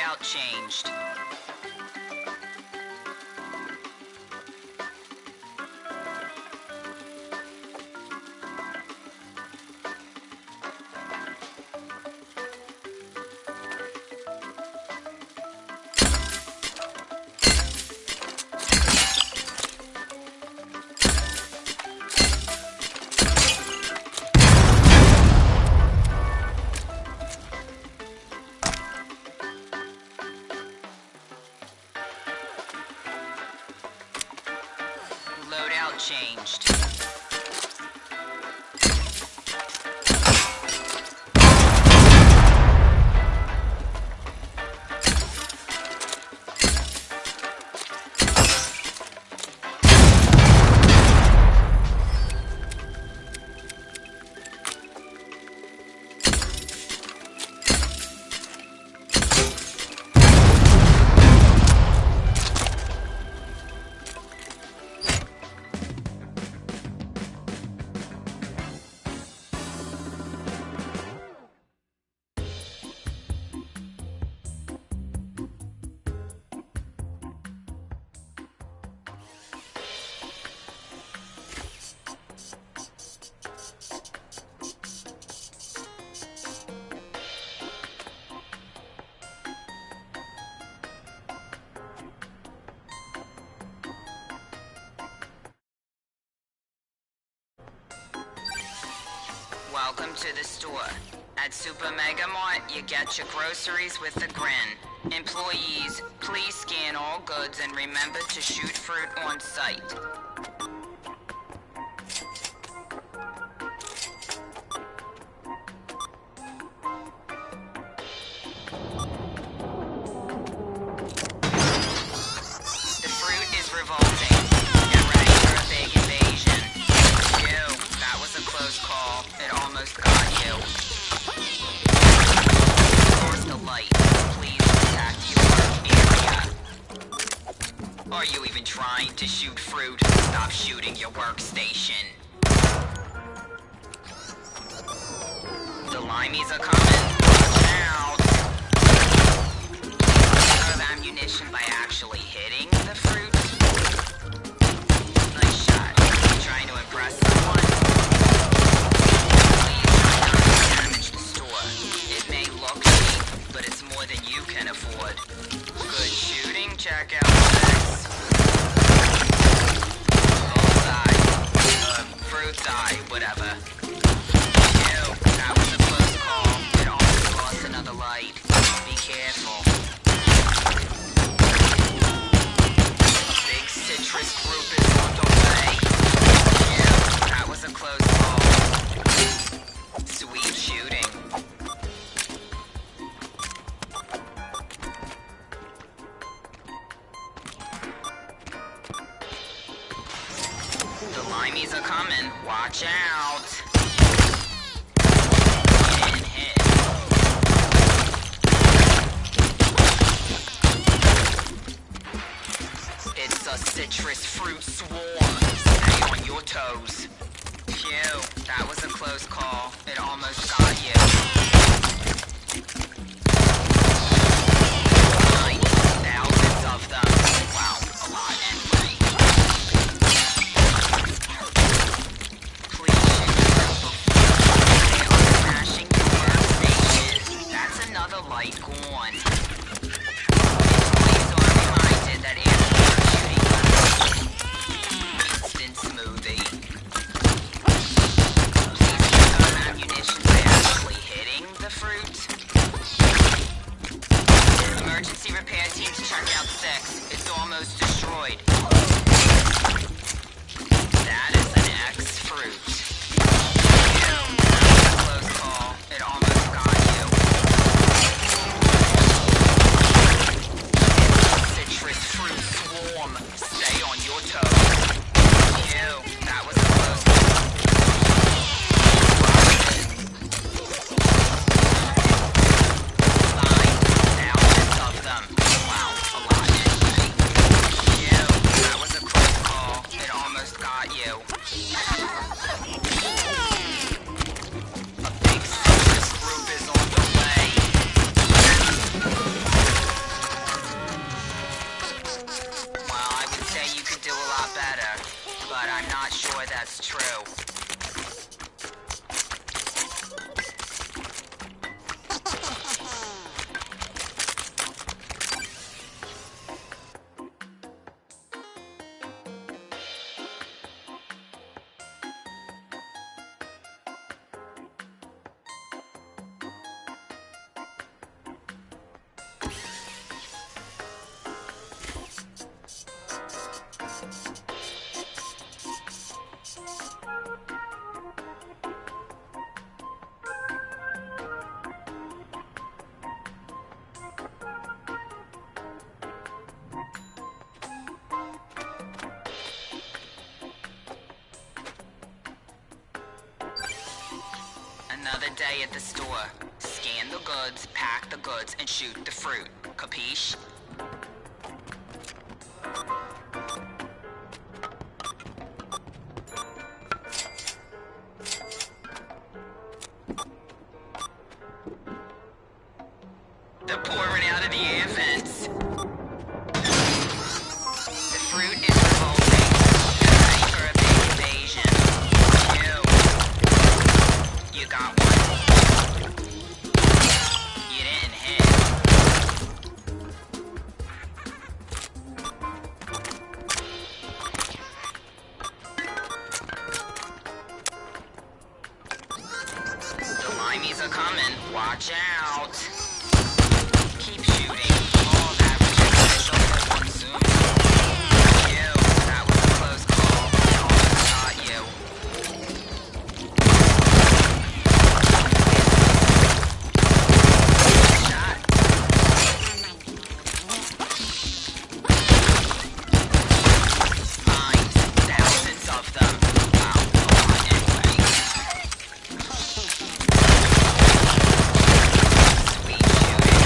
Loadout changed. Loadout changed. Welcome to the store. At Super Mega Mart, you get your groceries with a grin. Employees, please scan all goods and remember to shoot fruit on site. The fruit is revolting. Get ready for a big invasion. Phew, that was a close call. It almost got you. Force the light. Please protect your area. Are you even trying to shoot fruit? Stop shooting your workstation. The limeys are coming. Watch out. Out of ammunition by actually hitting the fruit. Nice shot. You trying to impress someone? Please try not to damage the store. It may look cheap, but it's more than you can afford. Good shooting, checkout 6. Bullseye. Fruit's eye, whatever. Ew, that was a close call. It almost lost another light. Be careful. A big citrus group is on the way. Ew, that was a close call. Sweet shooting. The limeys are coming. Watch out. You didn't hit. It's a citrus fruit swarm. Stay on your toes. Phew, that was a close call. It almost got you. 9,000 of them. Wow, a lot anyway. Please shoot them before they are smashing your workstation. That's another light gone. Employees are reminded that after shooting instant smoothie. Please use ammunition by actually hitting the fruit. Emergency repair teams check out 6. It's almost destroyed. That is an X fruit. Ew, that was a close call. It almost got you. Citrus fruit. another day at the store. Scan the goods, pack the goods, and shoot the fruit. Capiche? They're pouring out of the air vents. The fruit is revolting. Get ready for a big invasion. You got one. You didn't hit. The limeys are coming. Watch out. Keep shooting. Oh, that was your special hit one soon. You. That was a close call. I almost got you. Shot. Find thousands of them. Wow. Anyway. Sweet shooting.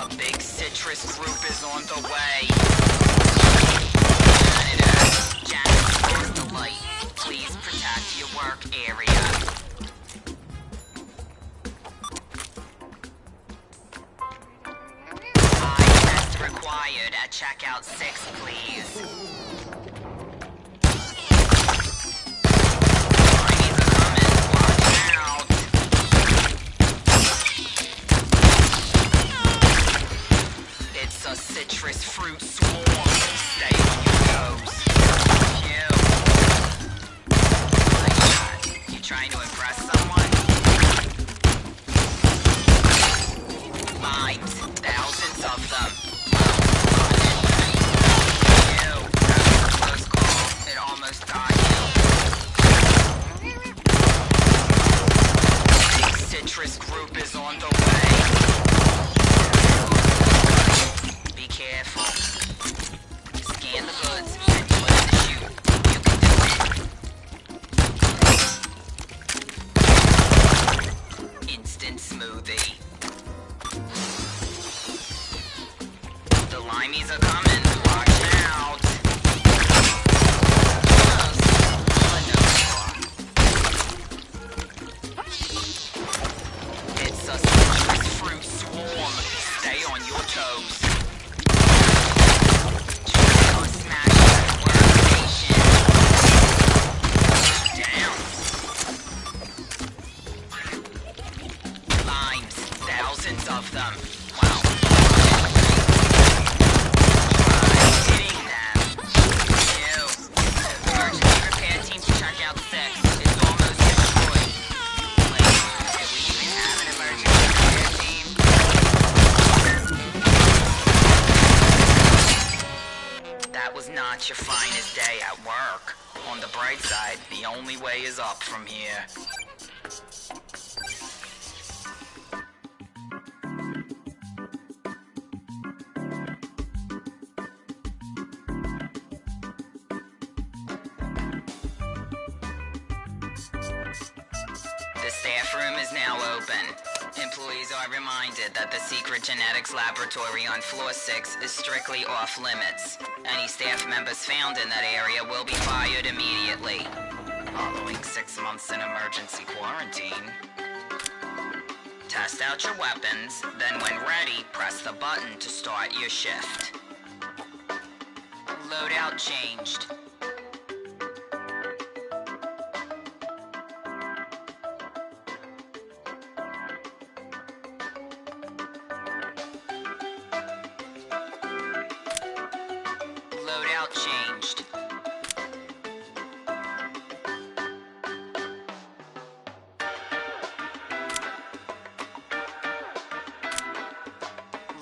A big citrus group is on the way. Janitor, Janitor lost the light. Please protect your work area. Eye test required at checkout 6, please. Limeys are coming. Watch out. It's a citrus fruit swarm. Stay on your toes. You. Like that. You trying to impress someone? Limes. Thousands of them. You. That was a close call. It almost got you. Big citrus group is on the way. Be careful. Scan the goods and put in the chute. You can do it. Instant smoothie. The limeys are coming. Watch out. It's a citrus fruit swarm. Stay on your toes. Or smash that workstation. Down. Limes. Thousands of them. Wow. Try hitting them. Ew. Emergency repair team to check out 6. It's almost destroyed. Like, do we even have an emergency repair team? That was not your finest day at work. On the bright side, the only way is up from here. The staff room is now open. Employees are reminded that the secret genetics laboratory on floor 6 is strictly off limits. Any staff members found in that area will be fired immediately. Following 6 months in emergency quarantine. Test out your weapons, then when ready, press the button to start your shift. Loadout changed. Loadout changed.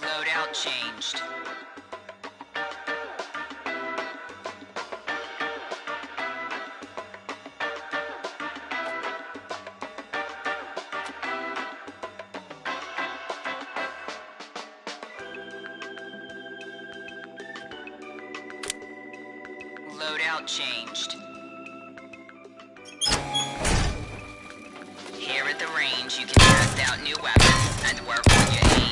Loadout changed. Loadout changed. means you can test out new weapons and work on your aim.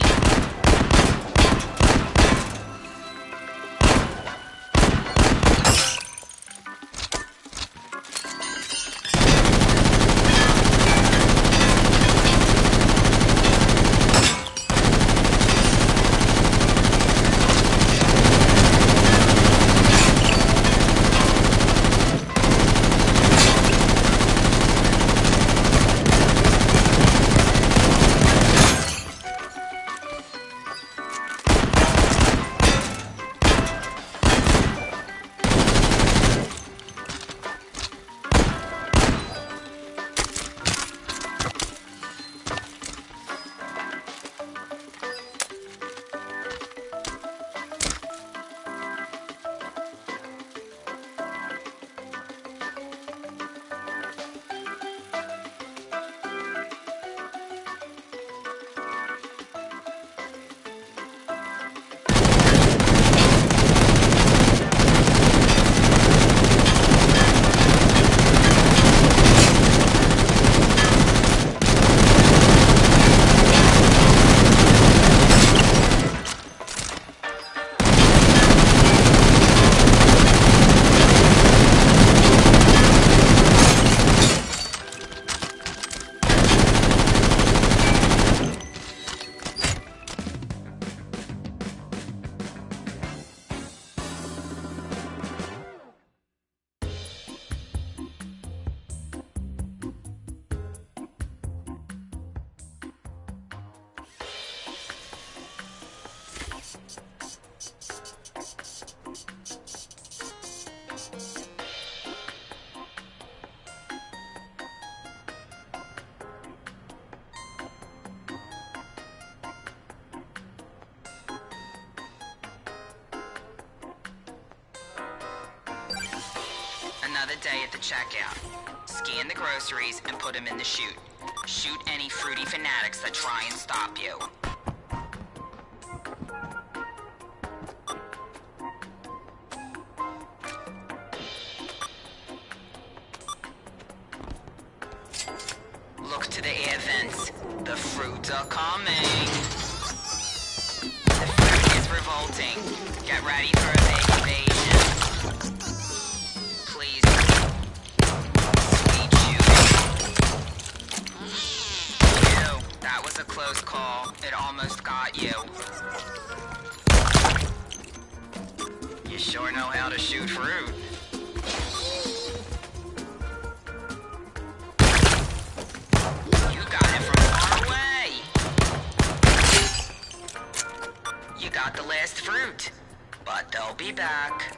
Another day at the checkout. Scan the groceries and put them in the chute. Shoot any fruity fanatics that try and stop you. Look to the air vents. The fruits are coming. The fruit is revolting. Get ready for a big invasion. Please. Sweet shooting. Ew, that was a close call. It almost got you. You sure know how to shoot fruit. You got it from far away. You got the last fruit, but they'll be back.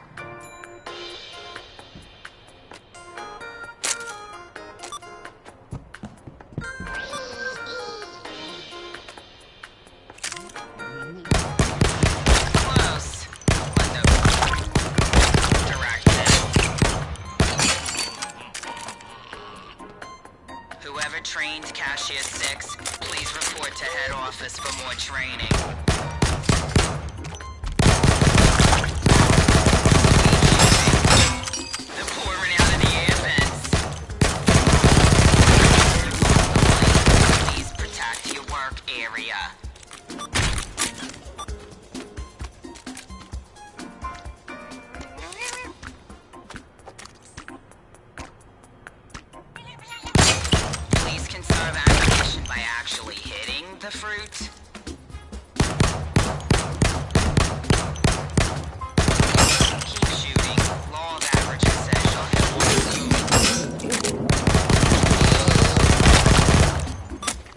Close. Window. Directed. Whoever trained Cashier 6, please report to head office for more training. They're pouring out of the air vents. Please protect your work area. Please conserve ammunition by actually hitting the fruit. Keep shooting. Law of averages says you'll hit one soon.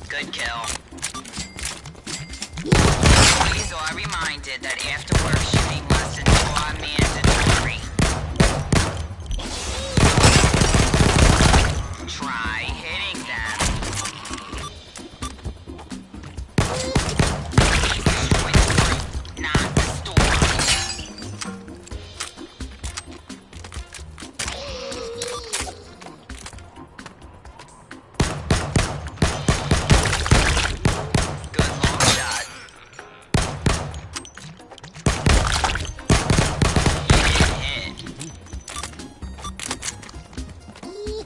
Good kill. Please are reminded that after work shooting lessons are mandatory. Try hitting them. Please destroy the fruit, not the store. Good long shot.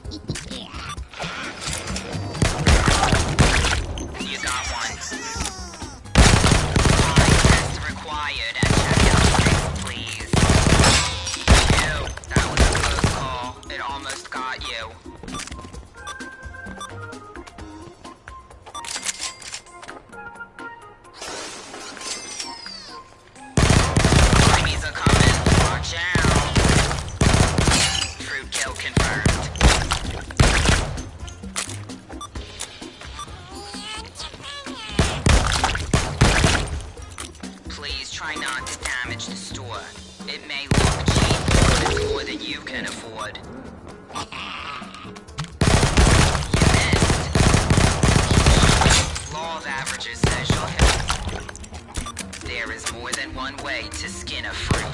You didn't hit. Try not to damage the store. It may look cheap, but it's more than you can afford. You missed. Law of averages says you'll hit. There is more than one way to skin a fruit.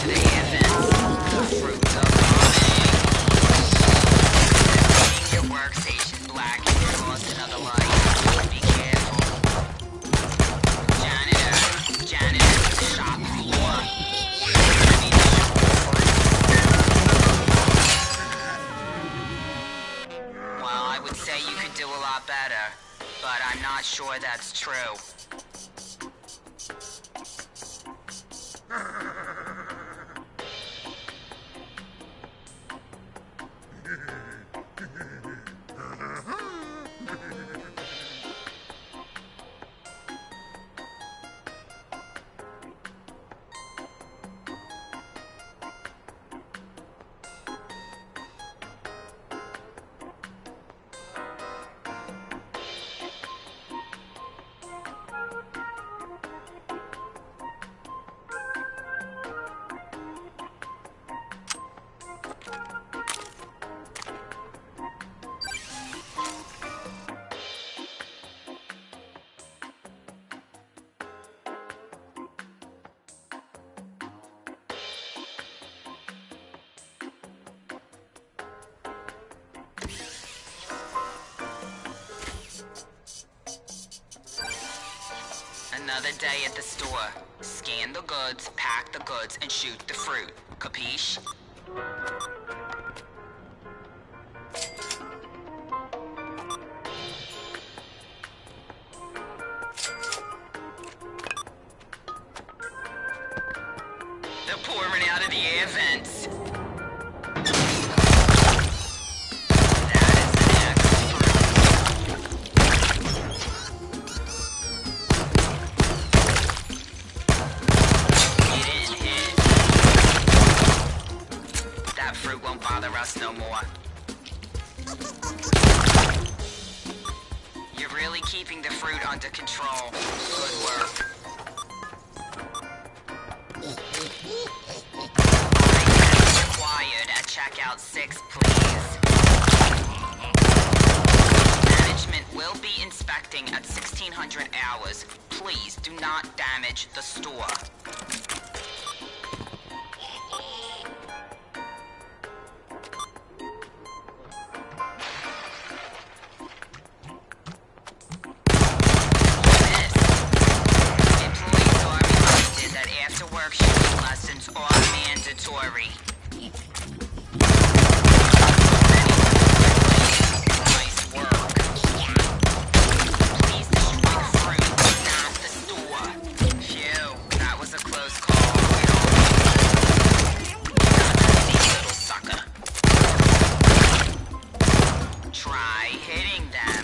To the air vents. The fruits are coming. Your workstation black and you lost another light. Be careful. Janitor to the shop floor. Well, I would say you could do a lot better, but I'm not sure that's true. Another day at the store. Scan the goods, pack the goods, and shoot the fruit. Capiche? They're pouring out of the air vents. Fruit won't bother us no more. You're really keeping the fruit under control. Good work. Required at checkout 6, please. Management will be inspecting at 1600 hours. Please do not damage the store. Shooting lessons are mandatory. Nice work. Please destroy the fruit, not the store. Phew, that was a close call. You little sucker. Try hitting them.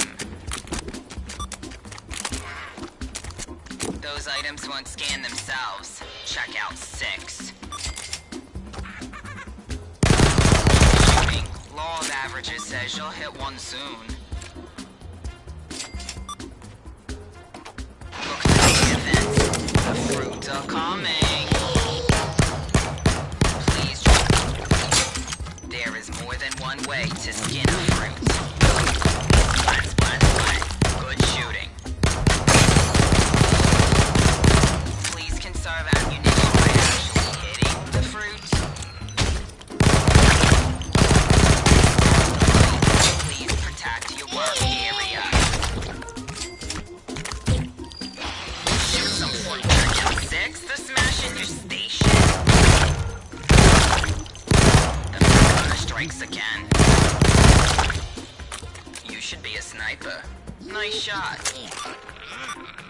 Those items won't scan themselves. Check out 6. Shooting. Law of averages says you'll hit one soon. Look to the event. The fruits are coming. Please. There is more than one way to skin a fruit. Splat, splat, splat. Good shooting. Please conserve ammunition. Again. You should be a sniper. Nice shot.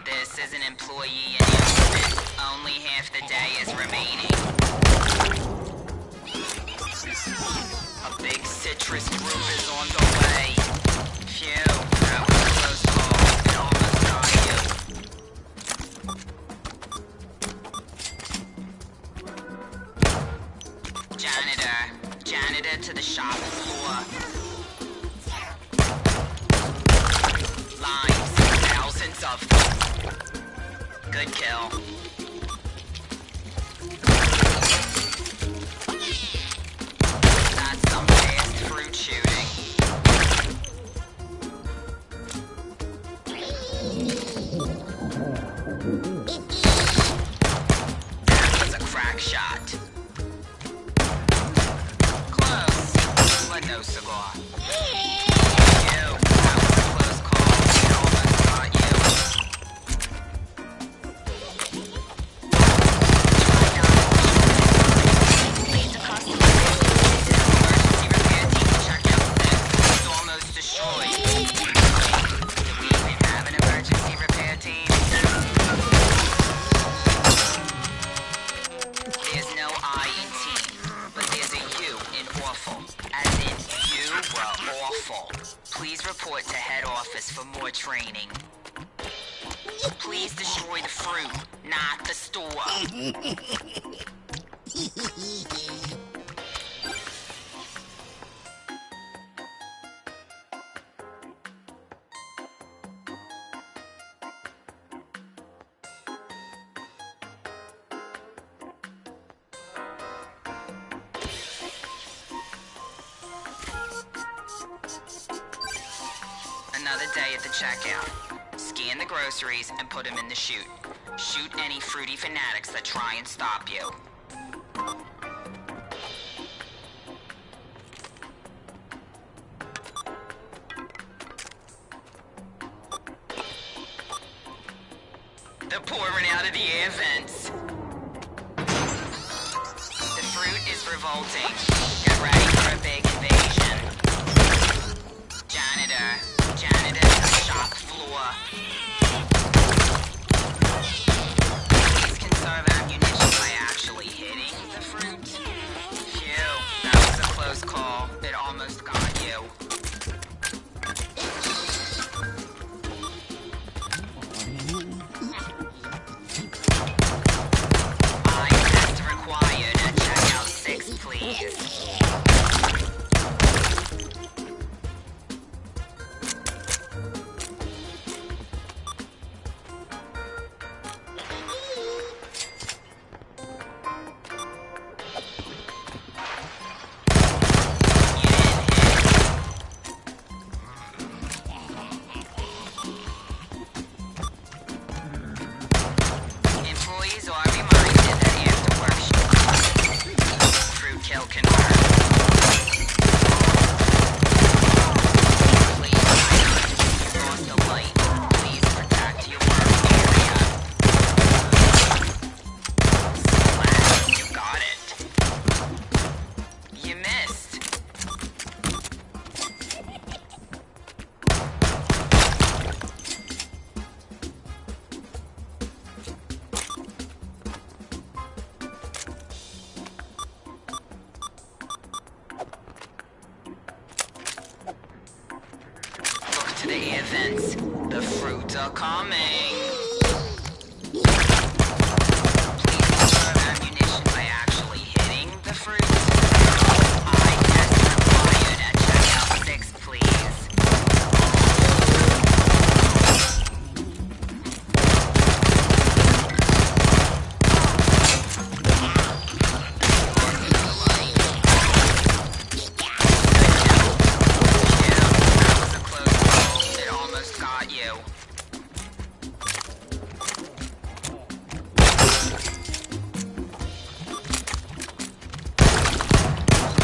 This is an employee announcement. Only half the day is remaining. A big citrus group is on the way. Phew, that was a close call. It almost got you. Janitor to the shop floor. of them. Good kill. That's some fast fruit shooting. That was a crack shot. Close, but no cigar. You, that was a close call. It almost got you. Please, a customer. This is an emergency repair team to check out this. It's almost destroyed. Do we even have an emergency repair team? There's no I in team, but there's a U in awful. As in, you were awful. Please report to head office for more training. Please destroy the fruit, not the store. Another day at the checkout. Scan the groceries and put them in the chute. Shoot any fruity fanatics that try and stop you. They're pouring out of the air vents. The fruit is revolting. Get ready for a big invasion. Janitor to the shop floor. Please conserve ammunition by actually hitting the fruit. Phew, that was a close call. It almost got you. Eye test required at checkout 6, please. Employees are reminded that after work fruit kill confirmed. Please sign up if you lost a light. Please protect your work area. Slash, you got it. You missed. To the air vents. The fruits are coming. Please conserve ammunition by actually hitting the fruit. Eye test required at checkout 6, please. Got you.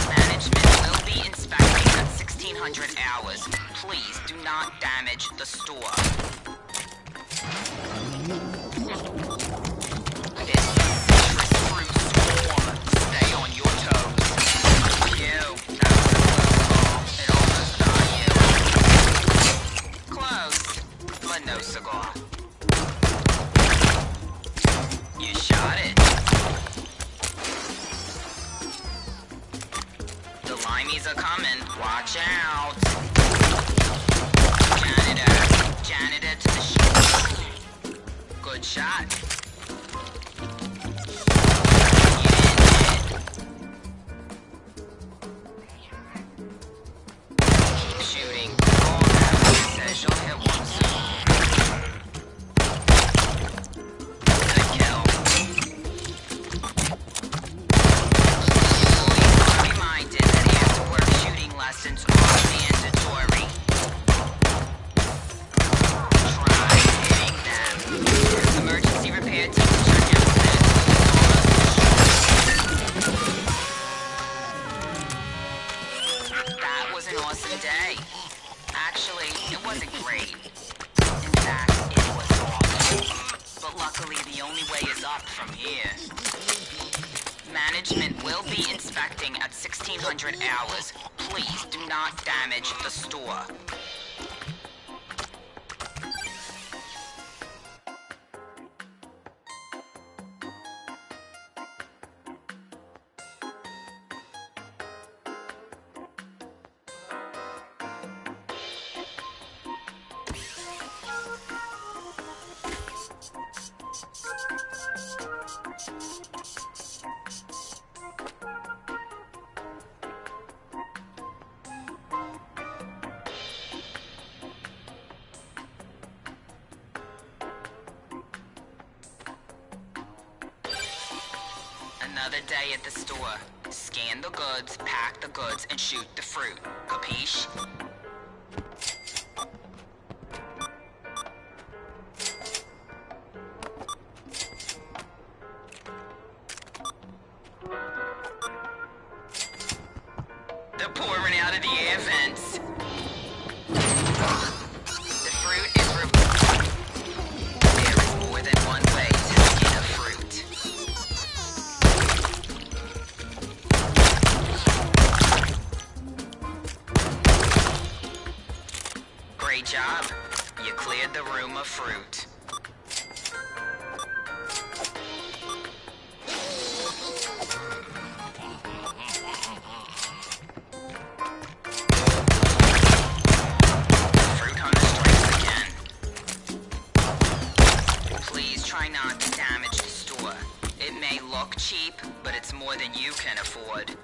Management will be inspecting at 1600 hours. Please do not damage the store. This citrus fruit swarm. Stay on your toes. Phew, that was a close call. It almost got you. Close, but no cigar. You shot it. The limeys are coming. Watch out. Janitor to the ship. Good shot. You didn't hit. Keep shooting. All that says you'll hit one soon. was an awesome day. Actually, it wasn't great. In fact, it was awful. But luckily, the only way is up from here. Management will be inspecting at 1600 hours. Please do not damage the store. Another day at the store. Scan the goods, pack the goods, and shoot the fruit. Capiche? They're pouring out of the air vents. The fruit is There is more than one way to skin a fruit. Great job. You cleared the room of fruit. Fruit hunter strikes again. Please try not to damage the store. It may look cheap, but it's more than you can afford.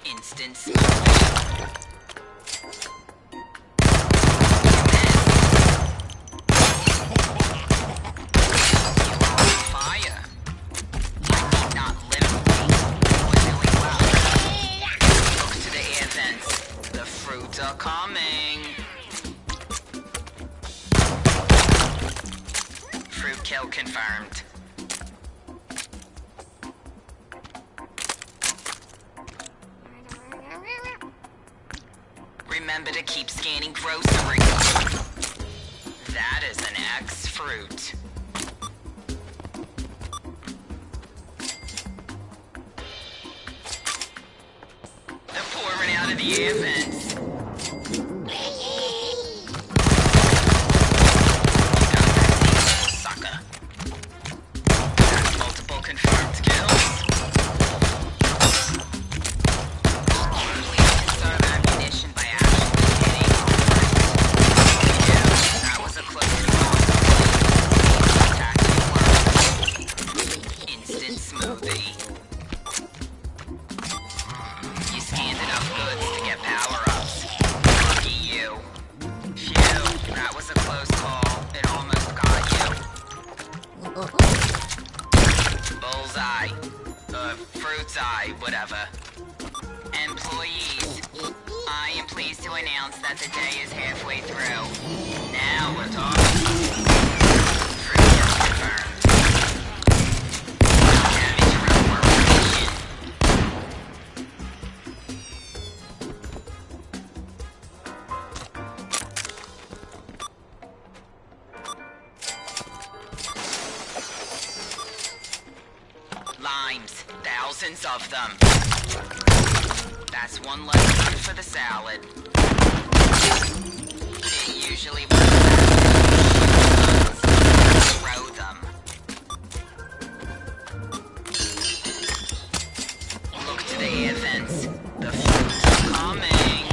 Instant smoothie. Fire. I need not live. We're doing well. Look to the air vents. The fruits are coming. Fruit kill confirmed. Remember to keep scanning groceries. That is an X-fruit. They're pouring out of the air vents. Sucker. That's multiple confirmed kills. Please conserve ammunition by actually hitting that was a close call. Instant smoothie. You scanned enough goods to get power-ups. Lucky you. Phew, that was a close call. It almost got you. Bullseye. Fruit's eye, whatever. Employees, I am pleased to announce that the day is halfway through. Now we're talking. Fruit kill confirmed. Damage room workstation. Limes, thousands of them. That's one less food for the salad. It usually works best to throw them. Look to the air vents. The fruits are coming.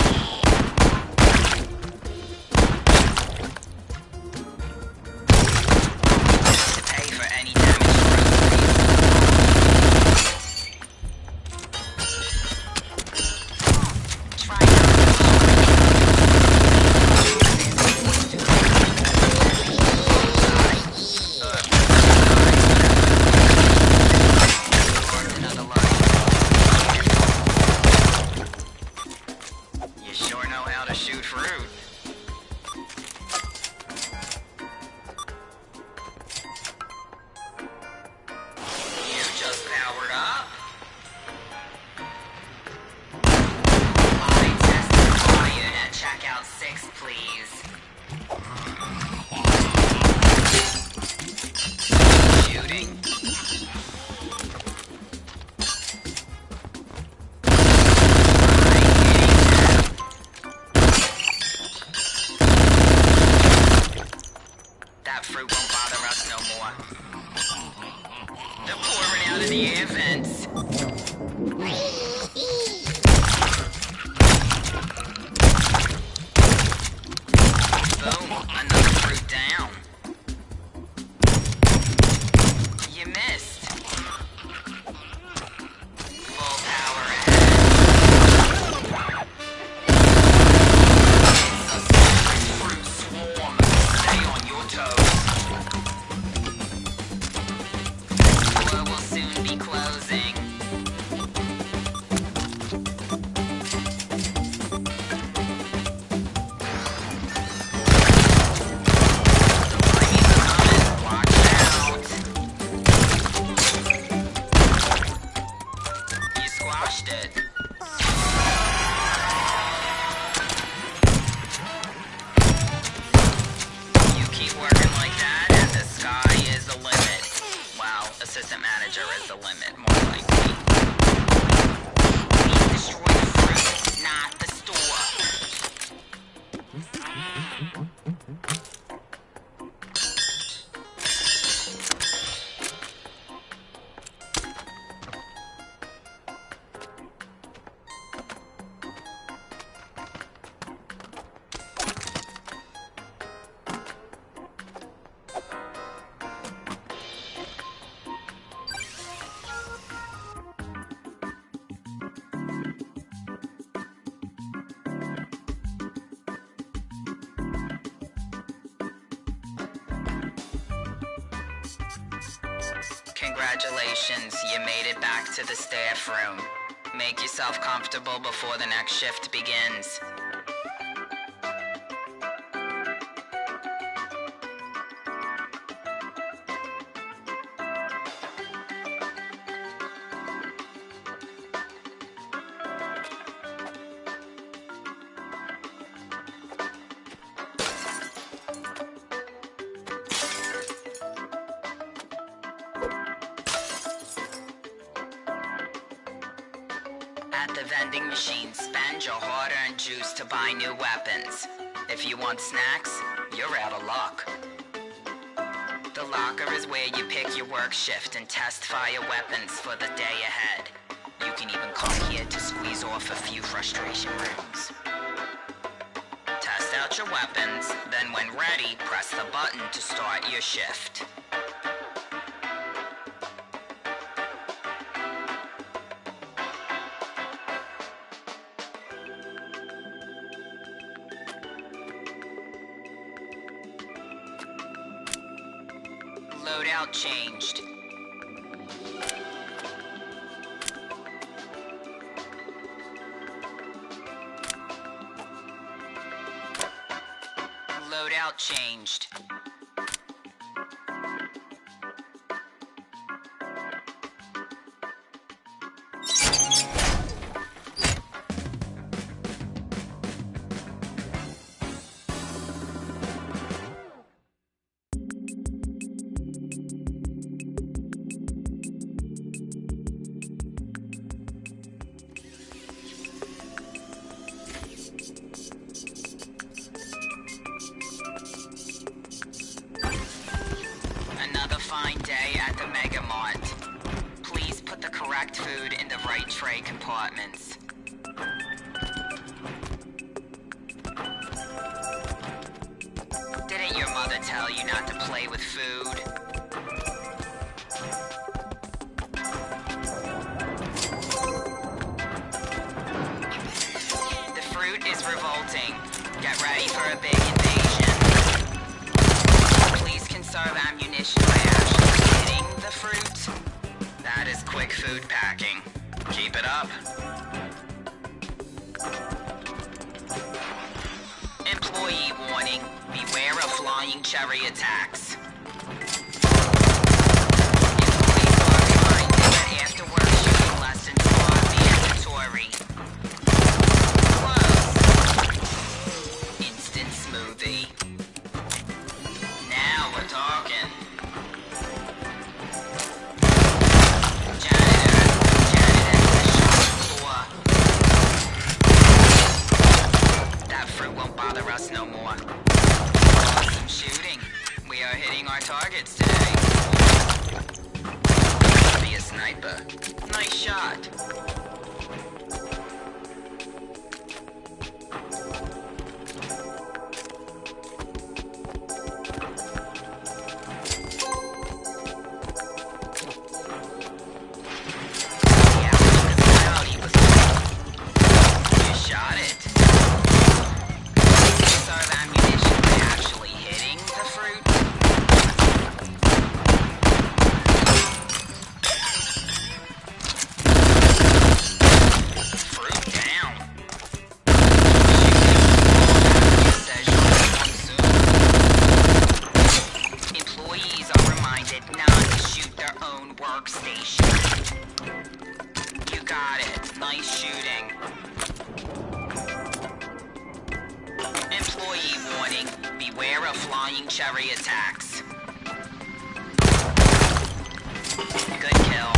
To pay for any damage groceries. Try not to That fruit won't bother us no more. They're pouring out of the air vents. Boom, another fruit down. You missed. Full power ahead. Suspect fruit swarm. Stay on your toes. The door will soon be closing. Assistant manager is the limit, more likely. We destroy the fruit, not the store. Congratulations, you made it back to the staff room. Make yourself comfortable before the next shift begins. At the vending machine, spend your hard-earned juice to buy new weapons. If you want snacks, you're out of luck. The locker is where you pick your work shift and test fire weapons for the day ahead. You can even come here to squeeze off a few frustration rooms. Test out your weapons, then when ready, press the button to start your shift. Loadout changed. Loadout changed. Fine day at the Mega Mart. Please put the correct food in the right tray compartments. Didn't your mother tell you not to play with food? The fruit is revolting. Get ready for a big invasion. Please conserve ammunition by actually hitting the fruit. That is quick food packing. Keep it up. Employee warning. Beware of flying cherry attacks. Employees are reminded that after work shooting lessons are mandatory. Close. Instant smoothie. Now we're talking. Janitor in the shop floor. That fruit won't bother us no more. Awesome shooting. We are hitting hitting our targets today. Be a sniper. Nice shot. Nice shooting. Employee warning. Beware of flying cherry attacks. Good kill.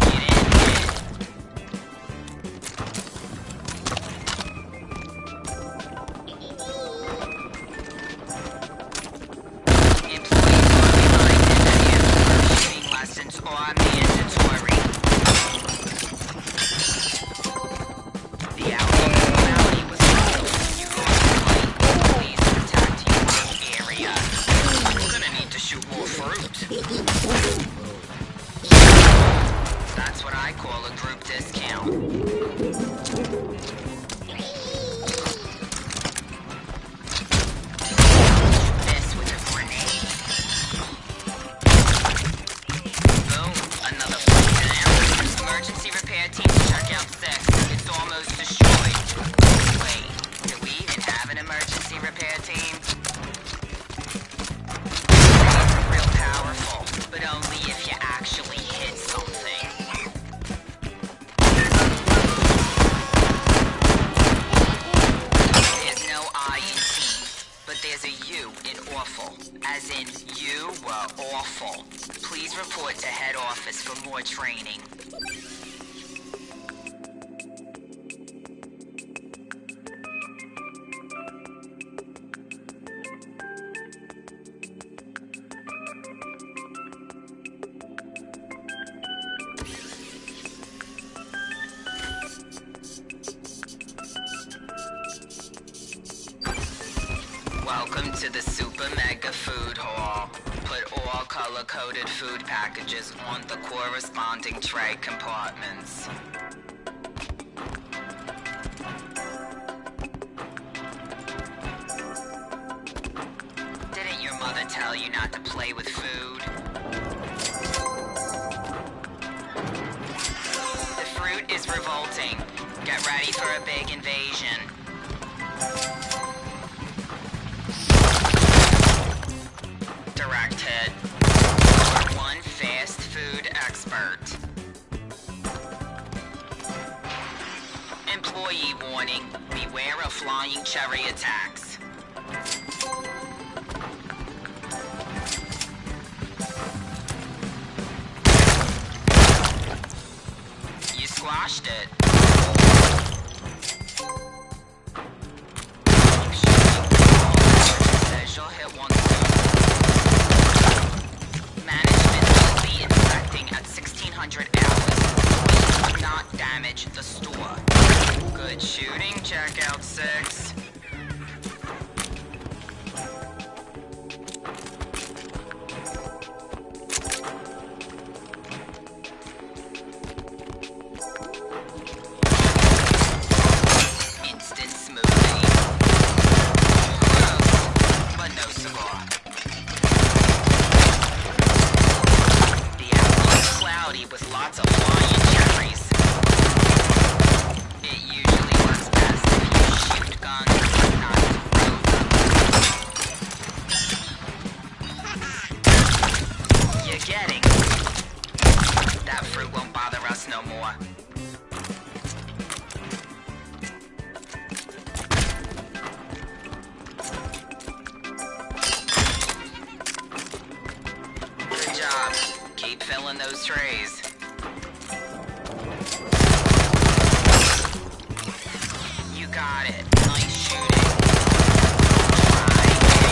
You didn't hit. Employees are reminded that after shooting lessons are mandatory. That's what I call a group discount. This with a grenade. Boom, another flight down. Emergency repair team to check out 6. It's almost destroyed. Wait, do we even have an emergency repair team? Real powerful, but only if you actually hit something. There's no I in team, but there's a U in awful, as in you were awful. Please report to head office for more training. Welcome to the Super Mega Food Hall. Put all color-coded food packages on the corresponding tray compartments. Didn't your mother tell you not to play with food? The fruit is revolting. Get ready for a big invasion. Direct hit. One fast food expert. Employee warning. Beware of flying cherry attacks. You squashed it. Says you'll hit one soon. Management will be inspecting at 1600 hours. Please do not damage the store. Good shooting, checkout 6. Instant smoothie. Gross, but no cigar. The outlook is cloudy with lots of flying cherries. It usually works best if you shoot guns, but not throw them. You're getting. That fruit won't bother us no more. Good job. Keep filling those trays. You got it. Nice shooting. Try again.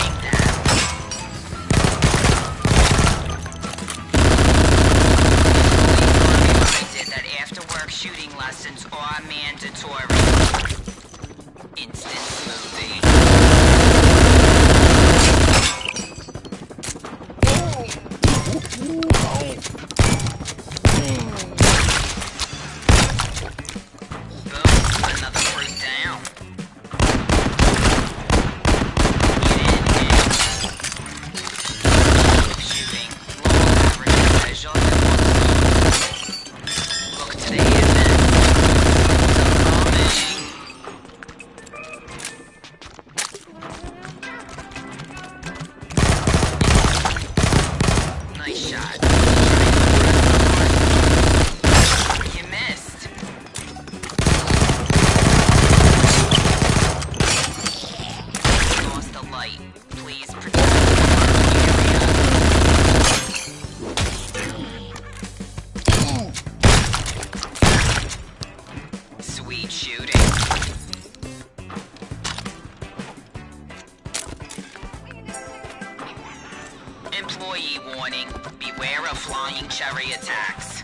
Employee warning. Beware of flying cherry attacks.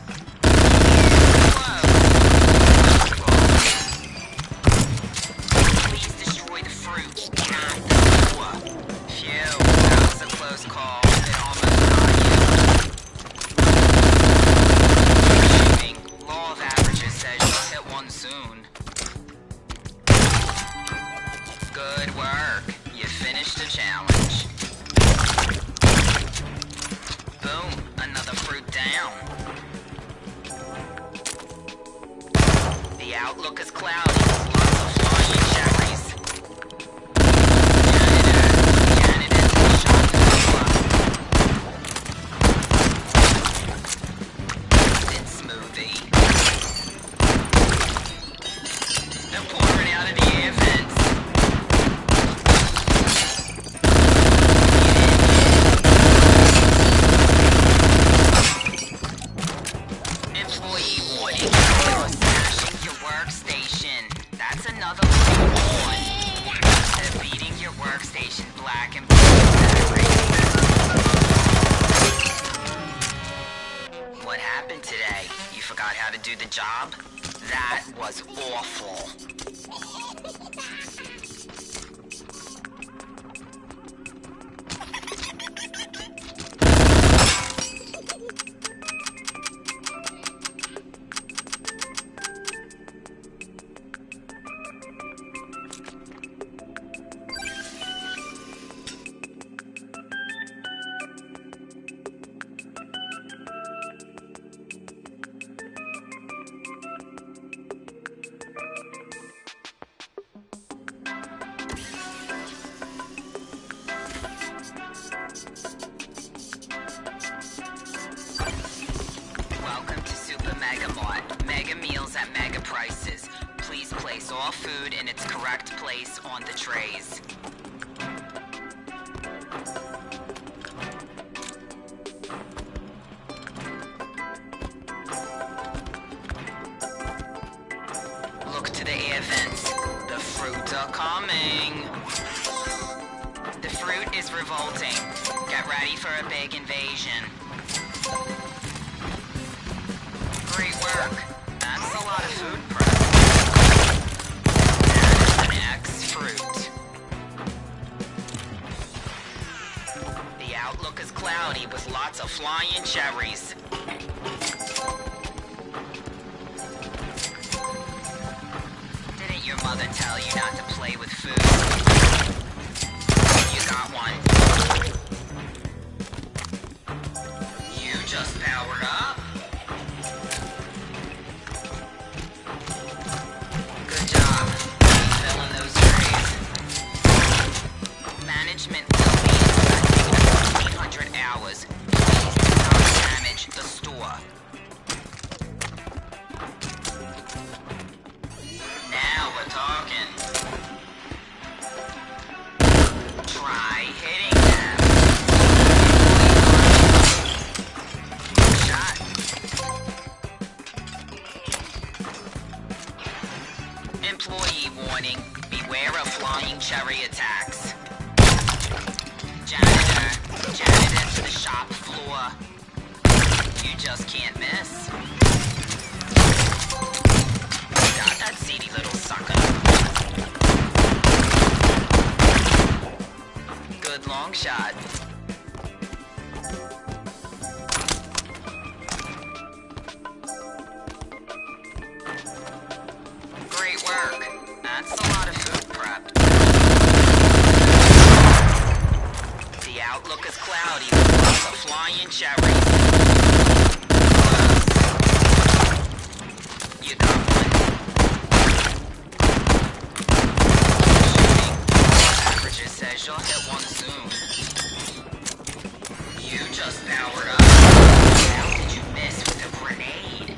Please destroy the fruit, not the store. Phew, that was a close call. It almost got you. Shooting. Law of averages says you'll hit one soon. Good work. You finished the challenge. Boom, another fruit down. The outlook is cloudy. Lots of flying cherries. Janitor to the shop floor. Instant smoothie. They're pouring out of the air vents. Employee warning. You're smashing your workstation. That's another little one. They're beating your workstation black and blue. What happened today? You forgot how to do the job? That was awful. Welcome to Super Mega Mart. Mega meals at mega prices. Please place all food in its correct place on the trays. Look to the air vents. The fruit are coming. The fruit is revolting. Get ready for a big invasion. Great work. That's a lot of food prep. That is an X-fruit. The outlook is cloudy with lots of flying cherries. Didn't your mother tell you not to play with food? You got one. You just powered up. Good job. Filling those trays. Management will be expecting 1,500 hours. Please do not damage the store. Now we're talking. Try hitting them. Shot. Employee warning. Beware of flying cherry attacks. Janitor to the shop floor. You just can't miss. Got that seedy little sucker. Good long shot. Great work. That's a lot of food prep. The outlook is cloudy with lots of flying cherries. You got one. Shooting. Averages says you'll hit one soon. You just powered up. How did you miss with a grenade?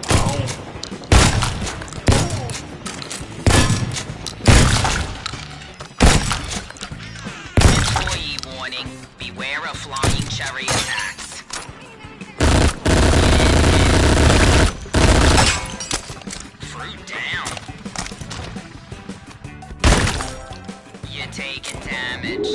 Employee warning. Beware of flying cherry attacks. Fruit down. You're taking damage.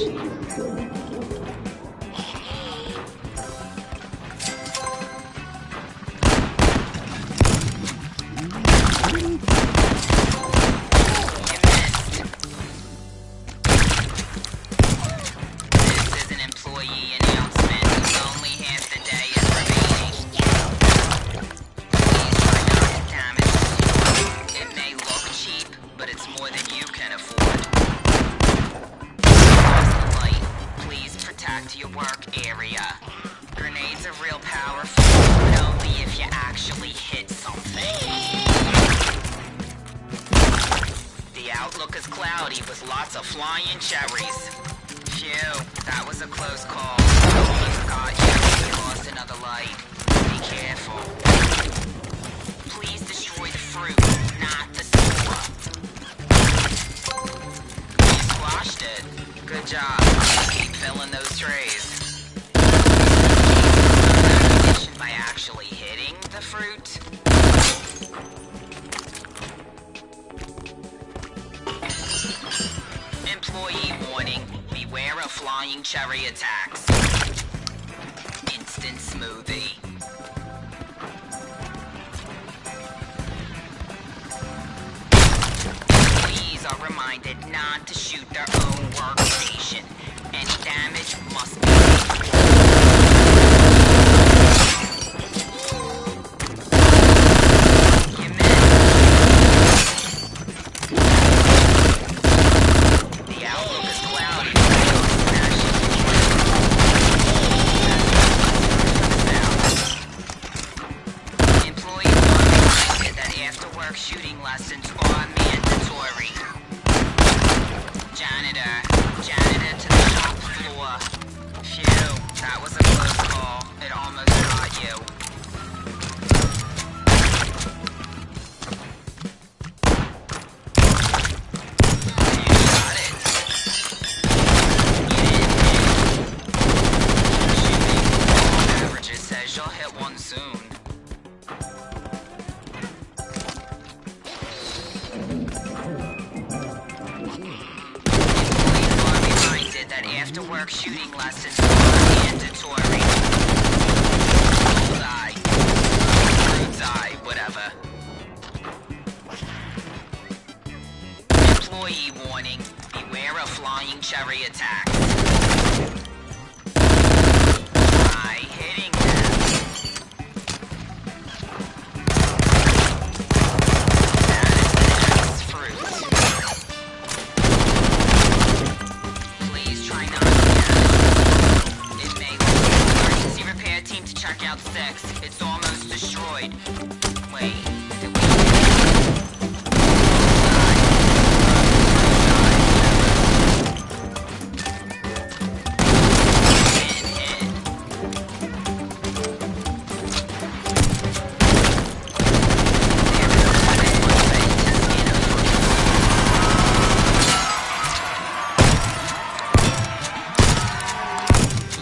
back to your work area. Grenades are real powerful, but only if you actually hit something. The outlook is cloudy with lots of flying cherries. Phew, that was a close call. Almost got you. You lost another light. Be careful. Please destroy the fruit, not the store. You squashed it. Good job. Keep filling those trays. By actually hitting the fruit. Employee warning. Beware of flying cherry attacks. Instant smoothie. Employees are reminded not to shoot their own workstation. Any damage must be shooting lessons are mandatory. Janitor to the shop floor. Phew, that was a close call. It almost got you. You got it. You didn't hit. Shooting averages says you'll hit one soon. After work shooting lessons are mandatory. Bullseye. Bullseye, whatever. Employee warning. Beware of flying cherry attacks. Try hitting them. That is the next fruit. Check out 6. It's almost destroyed. Wait, did we...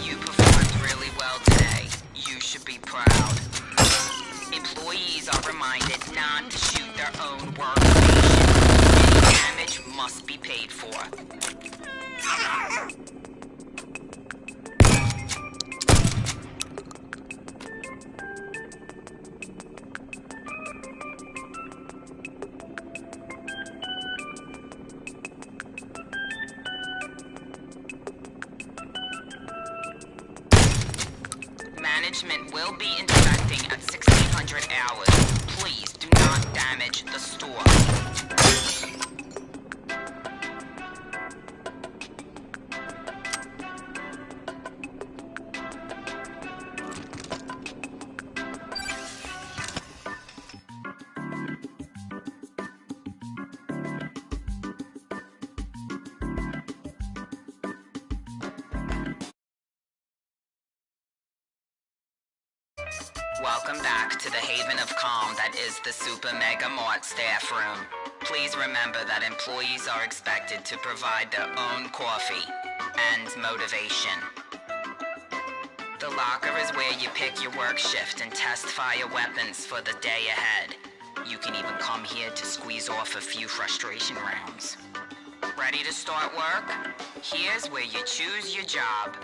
You performed really well today. You should be proud. Employees are reminded not to shoot their own workstation. Any damage must be paid for. Management will be inspecting at 1600 hours. Please do not damage the store. Welcome back to the haven of calm that is the Super Mega Mart staff room. Please remember that employees are expected to provide their own coffee and motivation. The locker is where you pick your work shift and test fire weapons for the day ahead. You can even come here to squeeze off a few frustration rounds. Ready to start work? Here's where you choose your job.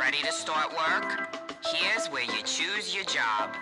Ready to start work? Here's where you choose your job.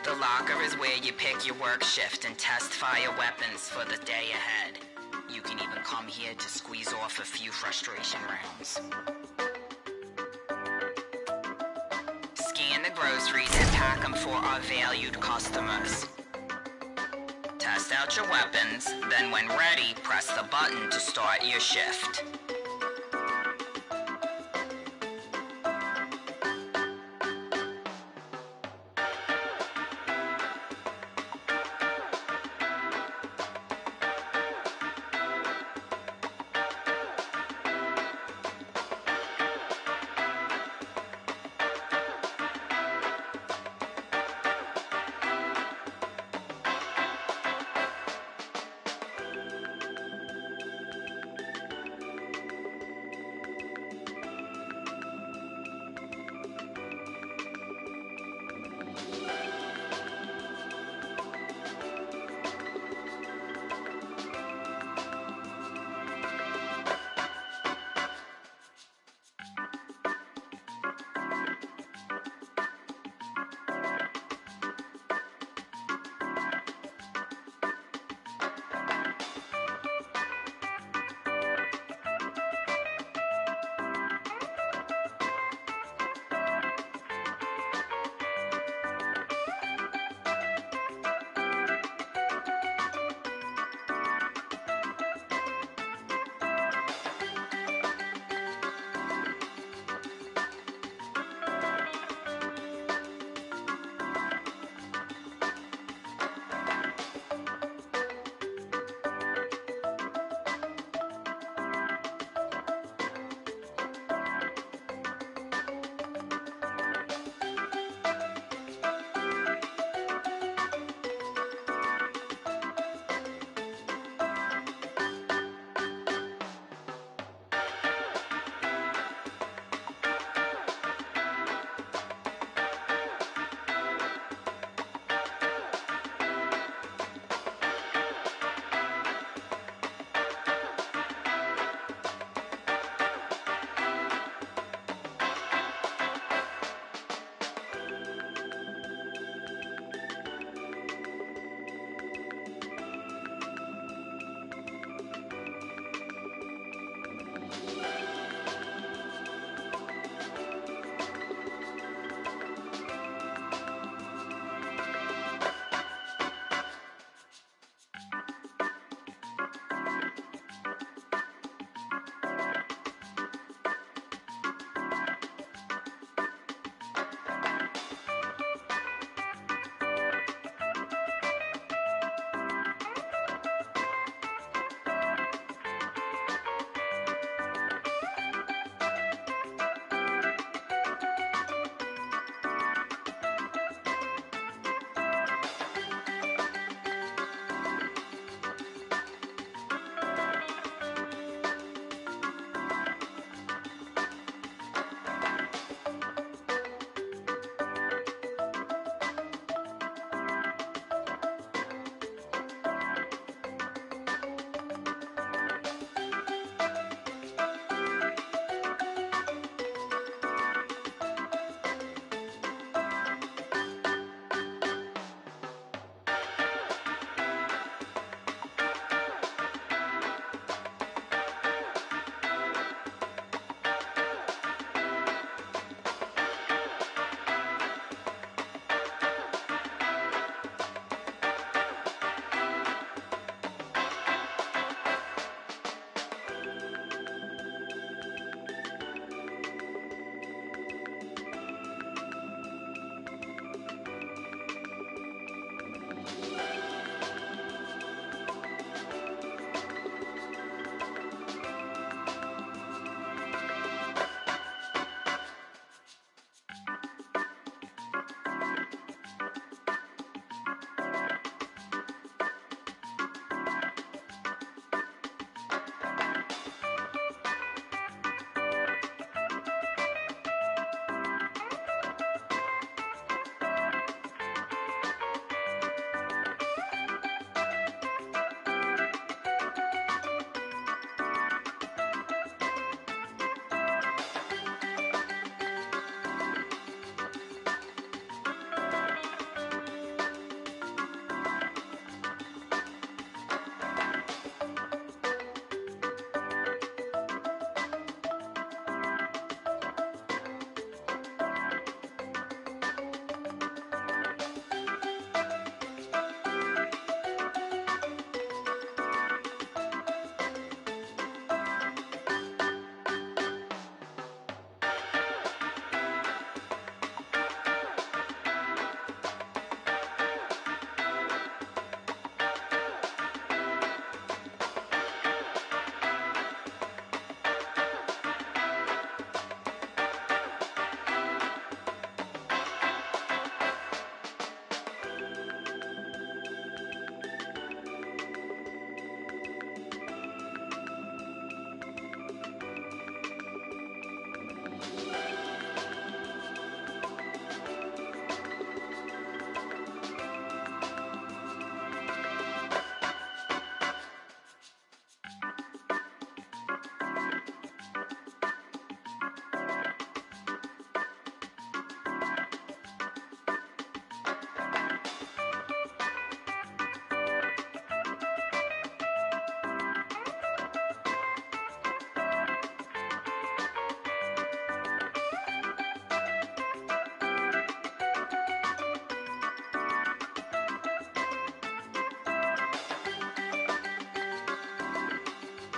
The locker is where you pick your work shift and test fire weapons for the day ahead. You can even come here to squeeze off a few frustration rounds. Scan the groceries and pack them for our valued customers. Test out your weapons, then when ready, press the button to start your shift.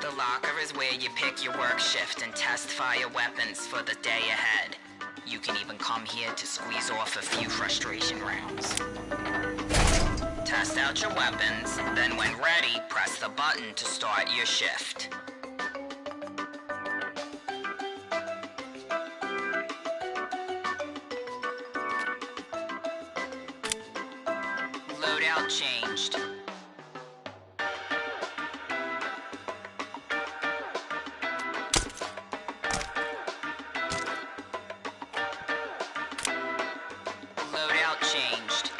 The locker is where you pick your work shift and test fire weapons for the day ahead. You can even come here to squeeze off a few frustration rounds. Test out your weapons, then when ready, press the button to start your shift. Loadout changed. Loadout changed.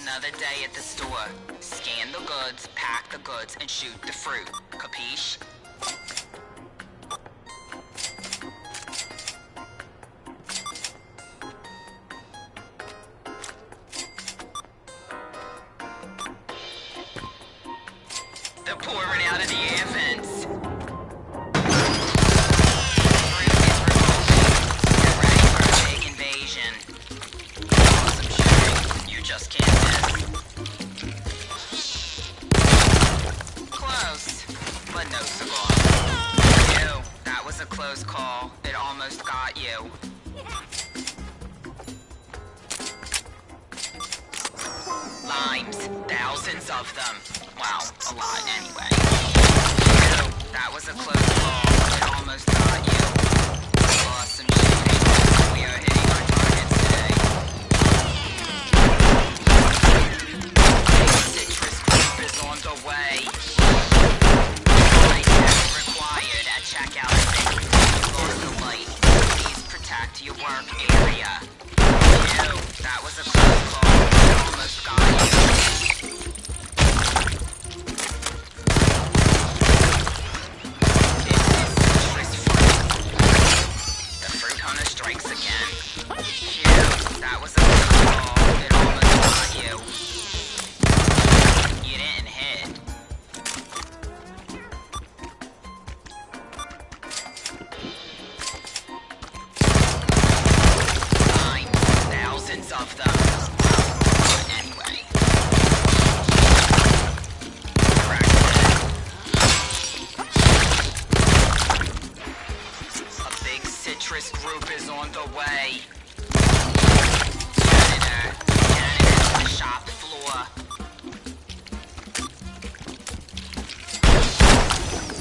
Another day at the store. Scan the goods, pack the goods, and shoot the fruit. Capiche? They're pouring out of the air vents. Fruit is revolting. Get ready for a big invasion. Awesome shooting. You just can't miss. Close, but no cigar. Ew, that was a close call. It almost got you. Limes, thousands of them. Wow, a lot anyway. Ew, that was a close call. It almost got you. Awesome shooting. We are hitting our targets today. Citrus group is on the way. Light test required at checkout. Guard the light. Please protect your work area. Ew, that was a close call. It almost got you. Strikes again. Phew, that was a close call. It almost got you. You didn't hit. Fine. Thousands of them. But anyway. A big citrus group is on the way. Janitor to the shop floor.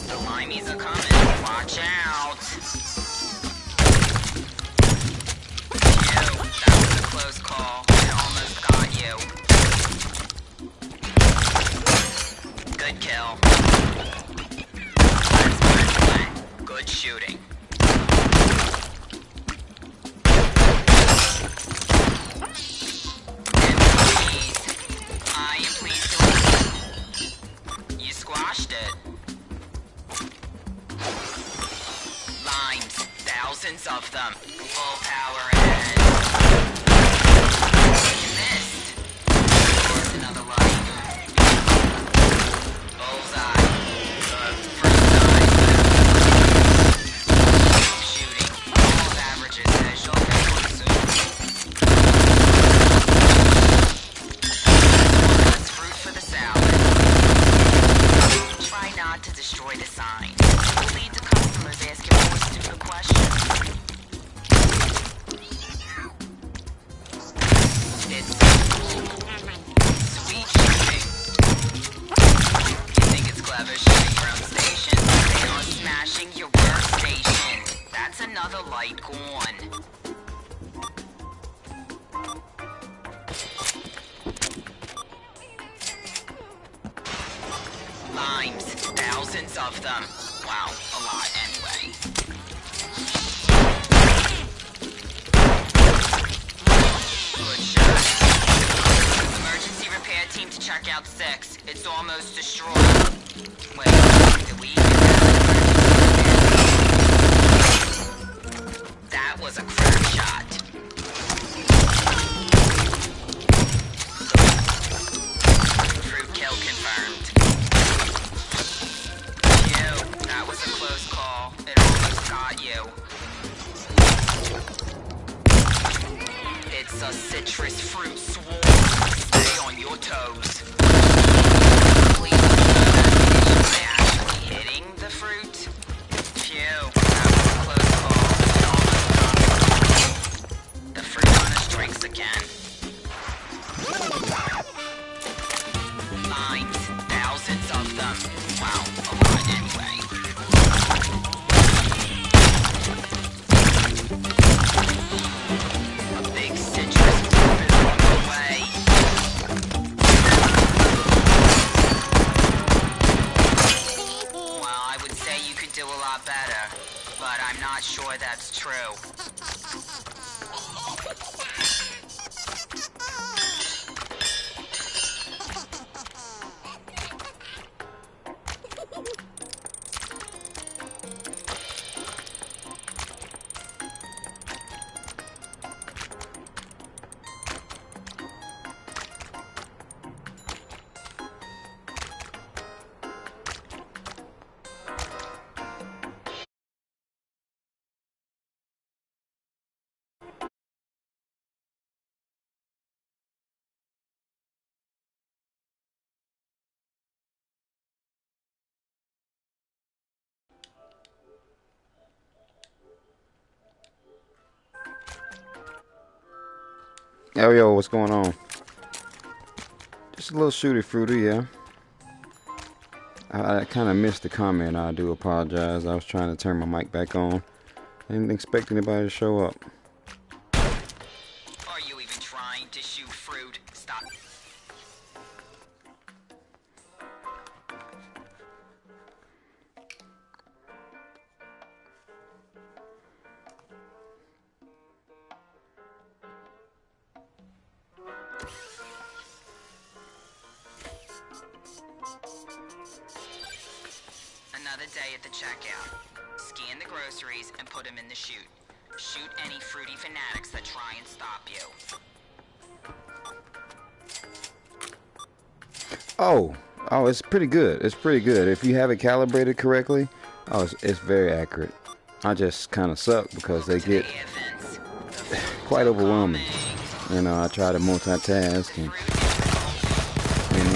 The limeys are coming. Watch out. Ew, that was a close call. It almost got you. Good kill. Good shooting. Thousands of them. Full power ahead. You missed. There's another light. Bullseye. First eye. Shooting. All averages says you'll get one soon. That's fruit for the salad. Try not to destroy the sign. It will lead to customers asking more stupid questions. It's sweet shooting. You think it's clever shooting your own station? They are smashing your workstation. That's another light gone. Limes, thousands of them. Wow, a lot anyway. Good shot. Emergency repair team to check out 6. It's almost destroyed. Wait, did we even have an emergency repair was a crack shot. Fruit kill confirmed. Phew, that was a close call. It almost got you. It's a citrus fruit swarm. Stay on your toes. Please don't by actually hitting the fruit. Phew, that was a close call. It almost got me. The fruit hunter strikes again. Mines, thousands of them. Wow, a lot anyway. A big citrus group is on the way. Well, I would say you could do a lot better, but I'm not sure that's true. Yo, what's going on? Just a little shooty fruity, yeah. I kind of missed the comment. I do apologize. I was trying to turn my mic back on. I didn't expect anybody to show up. Are you even trying to shoot fruit? Stop. Another day at the checkout. Scan the groceries and put them in the chute. Shoot any fruity fanatics that try and stop you. Oh, it's pretty good. It's pretty good. If you have it calibrated correctly, it's very accurate. I just kind of suck because they get quite overwhelming. You know, I try to multitask and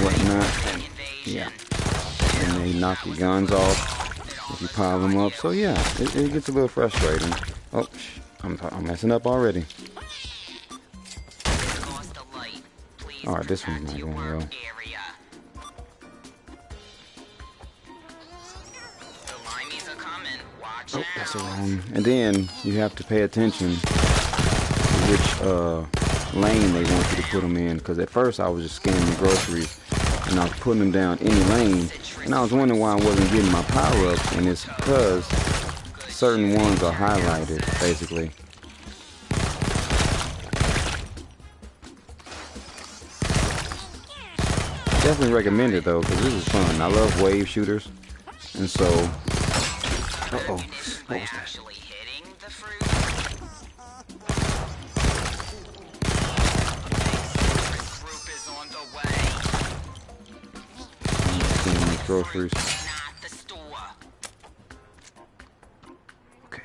whatnot. Yeah. And they knock your guns off if you pile them up. So yeah, it gets a little frustrating. Oh, I'm messing up already. Alright, this one's not going well. Oh, that's wrong. And then you have to pay attention to which lane they want you to put them in. Because at first I was just scanning the groceries and I was putting them down any lane. And I was wondering why I wasn't getting my power-ups. And it's because certain ones are highlighted, basically. Definitely recommend it though, because this is fun. I love wave shooters. And so... Uh-oh. What was that? Groceries. Okay,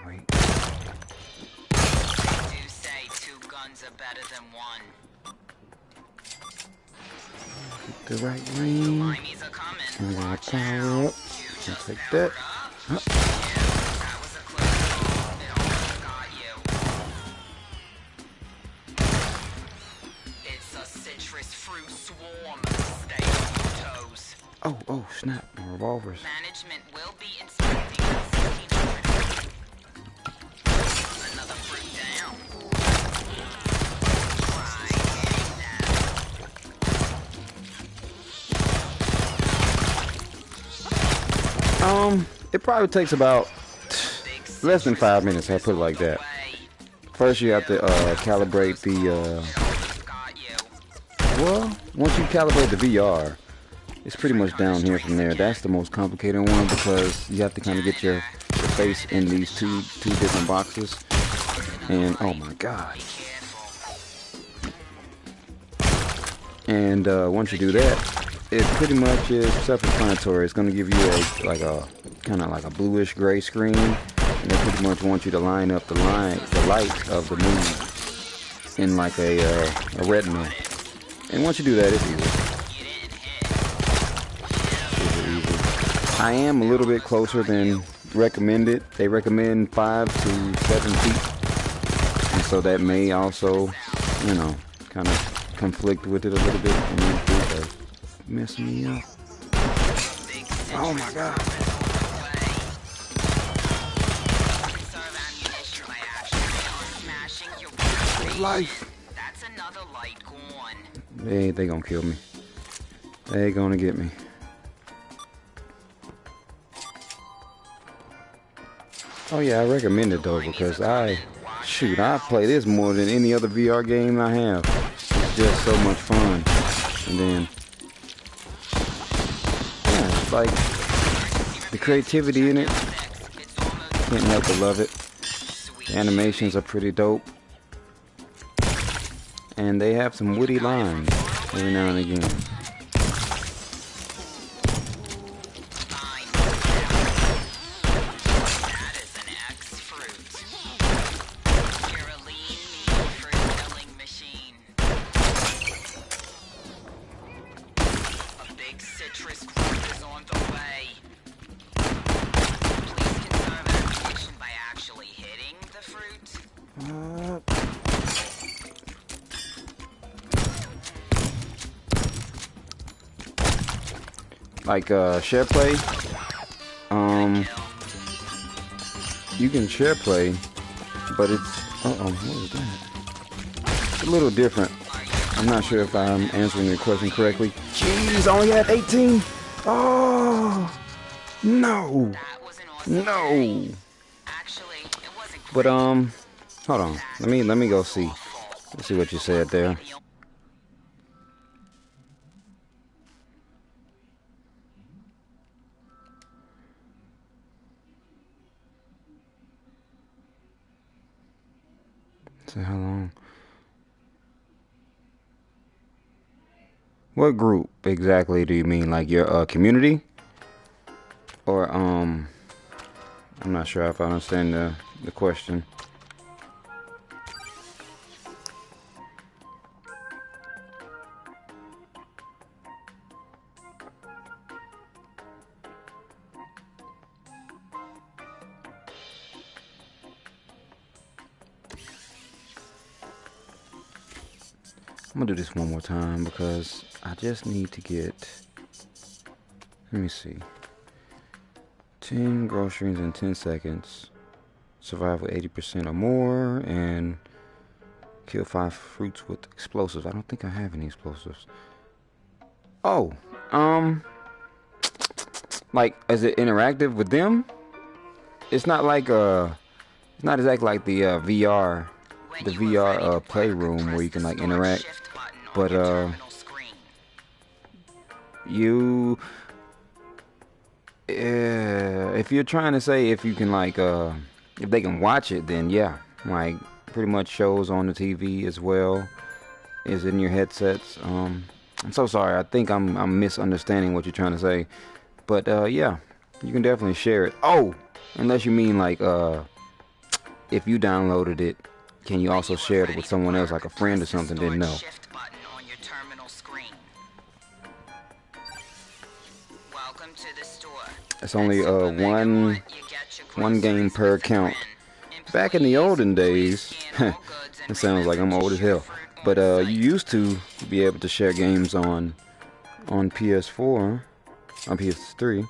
wait. They do say 2 guns are better than 1. Get the right lane. And I power up. Just take that. Huh. That was a close call. It almost got you. It's a citrus fruit swarm. Stay on your toes. Oh, snap. My revolvers. Management will be inspecting the 1600. Another fruit down. Try hitting that. It probably takes about less than 5 minutes, I'll put it like that. First you have to calibrate the well, once you calibrate the VR, it's pretty much down here from there. That's the most complicated one because you have to kind of get your face in these two different boxes. And oh my god. And once you do that, it pretty much is self-explanatory. It's going to give you a kind of like a bluish gray screen, and they pretty much want you to line up the light of the moon in like a retinal. And once you do that, it's easy. I am a little bit closer than recommended. They recommend 5 to 7 feet, and so that may also, you know, kind of conflict with it a little bit, and it mess me up. Oh my god. Life. That's another light gone. They gonna kill me. They gonna get me. Oh yeah, I recommend it though, because I play this more than any other VR game I have. It's just so much fun. And then, yeah, it's like the creativity in it. Can't help but love it. The animations are pretty dope. And they have some witty lines every now and again. Like share play, you can share play, but it's what is that? It's a little different. I'm not sure if I'm answering your question correctly. Jeez, I only had 18. Oh no, no. But hold on. Let me go see. Let's see what you said there. So how long? What group exactly do you mean? Like your community? Or I'm not sure if I understand the question. I'm gonna do this one more time because I just need to get, let me see, 10 groceries in 10 seconds, survive with 80% or more, and kill 5 fruits with explosives. I don't think I have any explosives. Oh, like, is it interactive with them? It's not like it's not exactly like the VR playroom where you can like interact, but if you're trying to say if you can like if they can watch it, then yeah, like pretty much shows on the TV as well is in your headsets. I'm so sorry, I think I'm misunderstanding what you're trying to say, but yeah, you can definitely share it. Oh, unless you mean like if you downloaded it, can you also share it with someone else, like a friend or something? Didn't know. It's only one game per account. Back in the olden days, it sounds like I'm old as hell, but you used to be able to share games on PS4, on PS3.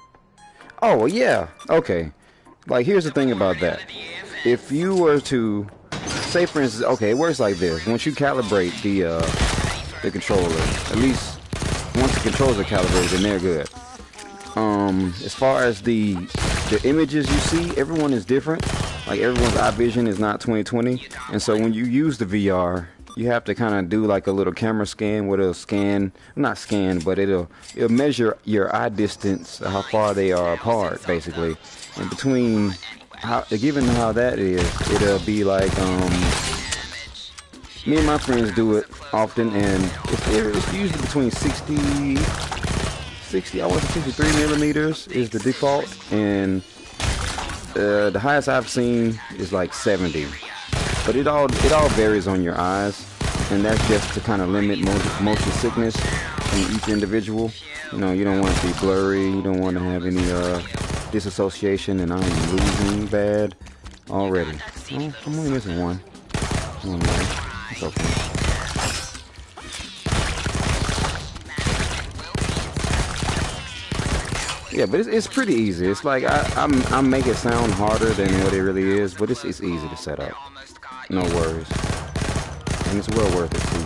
Oh yeah, okay. Like here's the thing about that. If you were to say, for instance, okay, it works like this. Once you calibrate the controller, at least once the controllers are calibrated, then they're good. As far as the images you see, everyone is different. Like everyone's eye vision is not 20/20, and so when you use the VR, you have to kind of do like a little camera scan where it'll scan, not scan, but it'll measure your eye distance, how far they are apart, basically. And between given how that is, it'll be like me and my friends do it often, and it's usually between 60, I want to say 63 millimeters is the default, and the highest I've seen is like 70. But it all varies on your eyes, and that's just to kind of limit motion sickness in each individual. You know, you don't want it to be blurry, you don't want to have any disassociation, and I'm losing bad already. Oh, I'm only missing one. It's okay. Yeah, but it's pretty easy. It's like I make it sound harder than what it really is, but it's easy to set up. No worries, and it's well worth it too.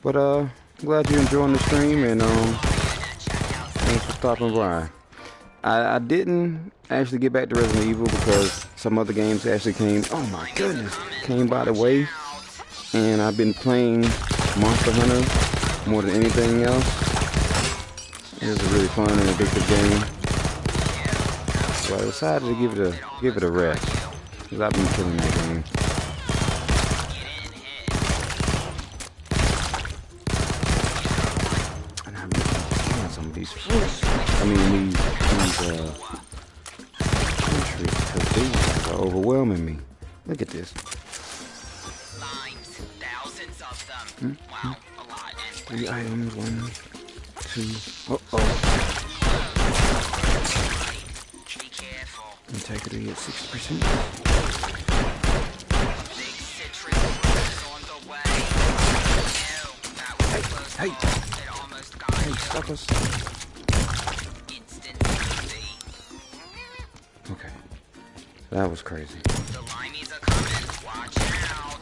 But glad you're enjoying the stream, and thanks for stopping by. I didn't actually get back to Resident Evil because some other games actually came. Oh my goodness, came by the way, and I've been playing Monster Hunter more than anything else. It was a really fun and addictive game, so I decided to give it a rest because I've been killing that game. These fruits. I mean these countries, because these are overwhelming me. Look at this. Thousands of them. Wow, a lot. 3 items, 1, 2. Be careful. Integrity at 60%. Big citrus grows on the way. That was a close call. It almost got you. Stop us. Okay. That was crazy. The limeys are coming. Watch out.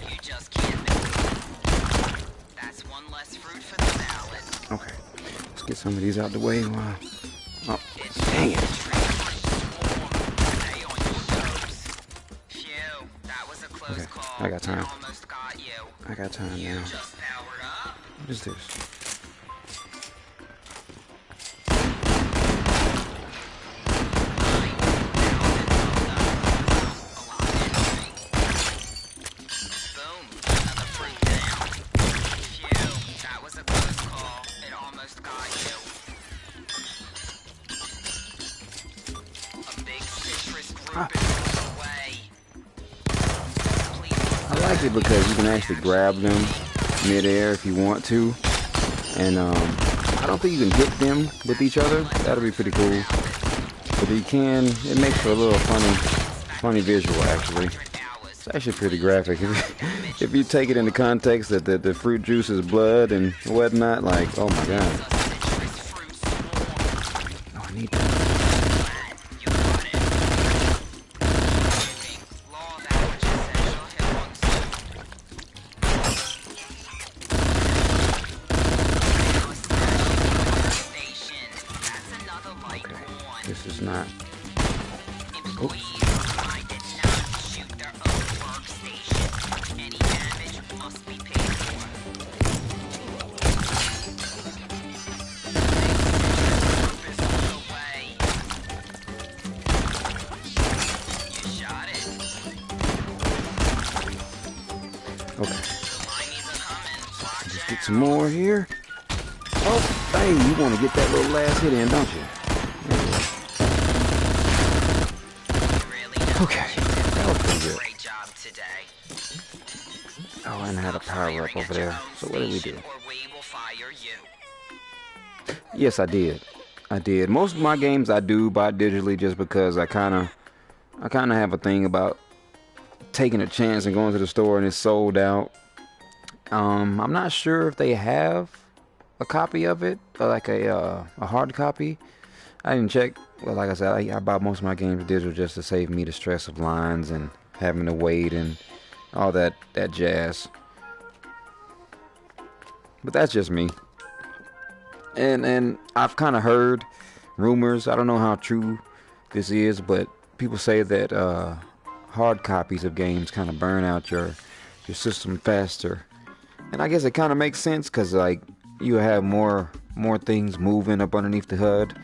You just can't miss. That's one less fruit for the salad. Okay. Let's get some of these out the way. Wow. Oh, dang it. Okay, I got time. I got time now. What is this? I like it because you can actually grab them mid-air if you want to, and I don't think you can hit them with each other. That'll be pretty cool, but you can. It makes for a little funny visual actually. It's actually pretty graphic if you take it into context that the fruit juice is blood and whatnot. Like, oh my god. Oh, I need that. This is not. Oops. Okay. Just get some more here. Oh, hey, you want to get that little last hit in, don't you? Okay, that was pretty good. Oh, and I had a power up over there. So what did we do? Yes, I did. Most of my games I do buy digitally just because I kind of have a thing about taking a chance and going to the store and it's sold out. I'm not sure if they have a copy of it, or like a hard copy. I didn't check. Well, like I said, I buy most of my games digital just to save me the stress of lines and having to wait and all that jazz. But that's just me. And I've kind of heard rumors. I don't know how true this is, but people say that hard copies of games kind of burn out your system faster, and I guess it kind of makes sense because like you have more things moving up underneath the HUD,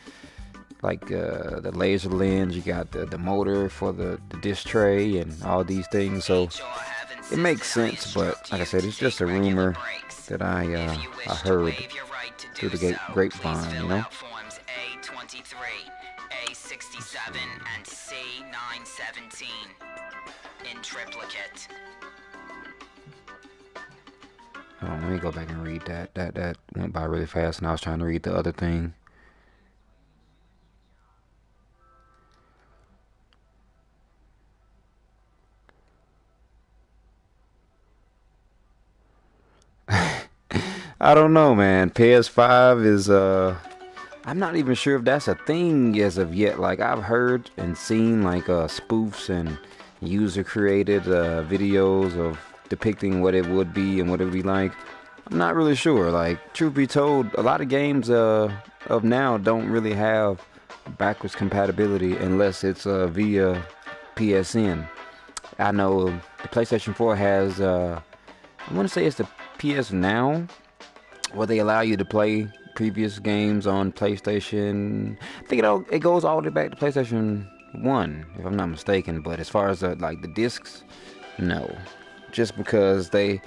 like the laser lens. You got the motor for the disc tray and all these things, so it makes sense. But like I said, it's just a rumor that I heard through the grapevine, you know. A67 and C917 in triplicate. Hold on, let me go back and read that. That went by really fast, and I was trying to read the other thing. I don't know, man. PS5 is I'm not even sure if that's a thing as of yet. Like I've heard and seen like spoofs and user created videos of depicting what it would be and what it would be like. I'm not really sure. Like truth be told, a lot of games of now don't really have backwards compatibility unless it's via PSN. I know the PlayStation 4 has I want to say it's the PS Now, where they allow you to play previous games on PlayStation. I think it goes all the way back to PlayStation 1, if I'm not mistaken. But as far as like the discs, no. Just because I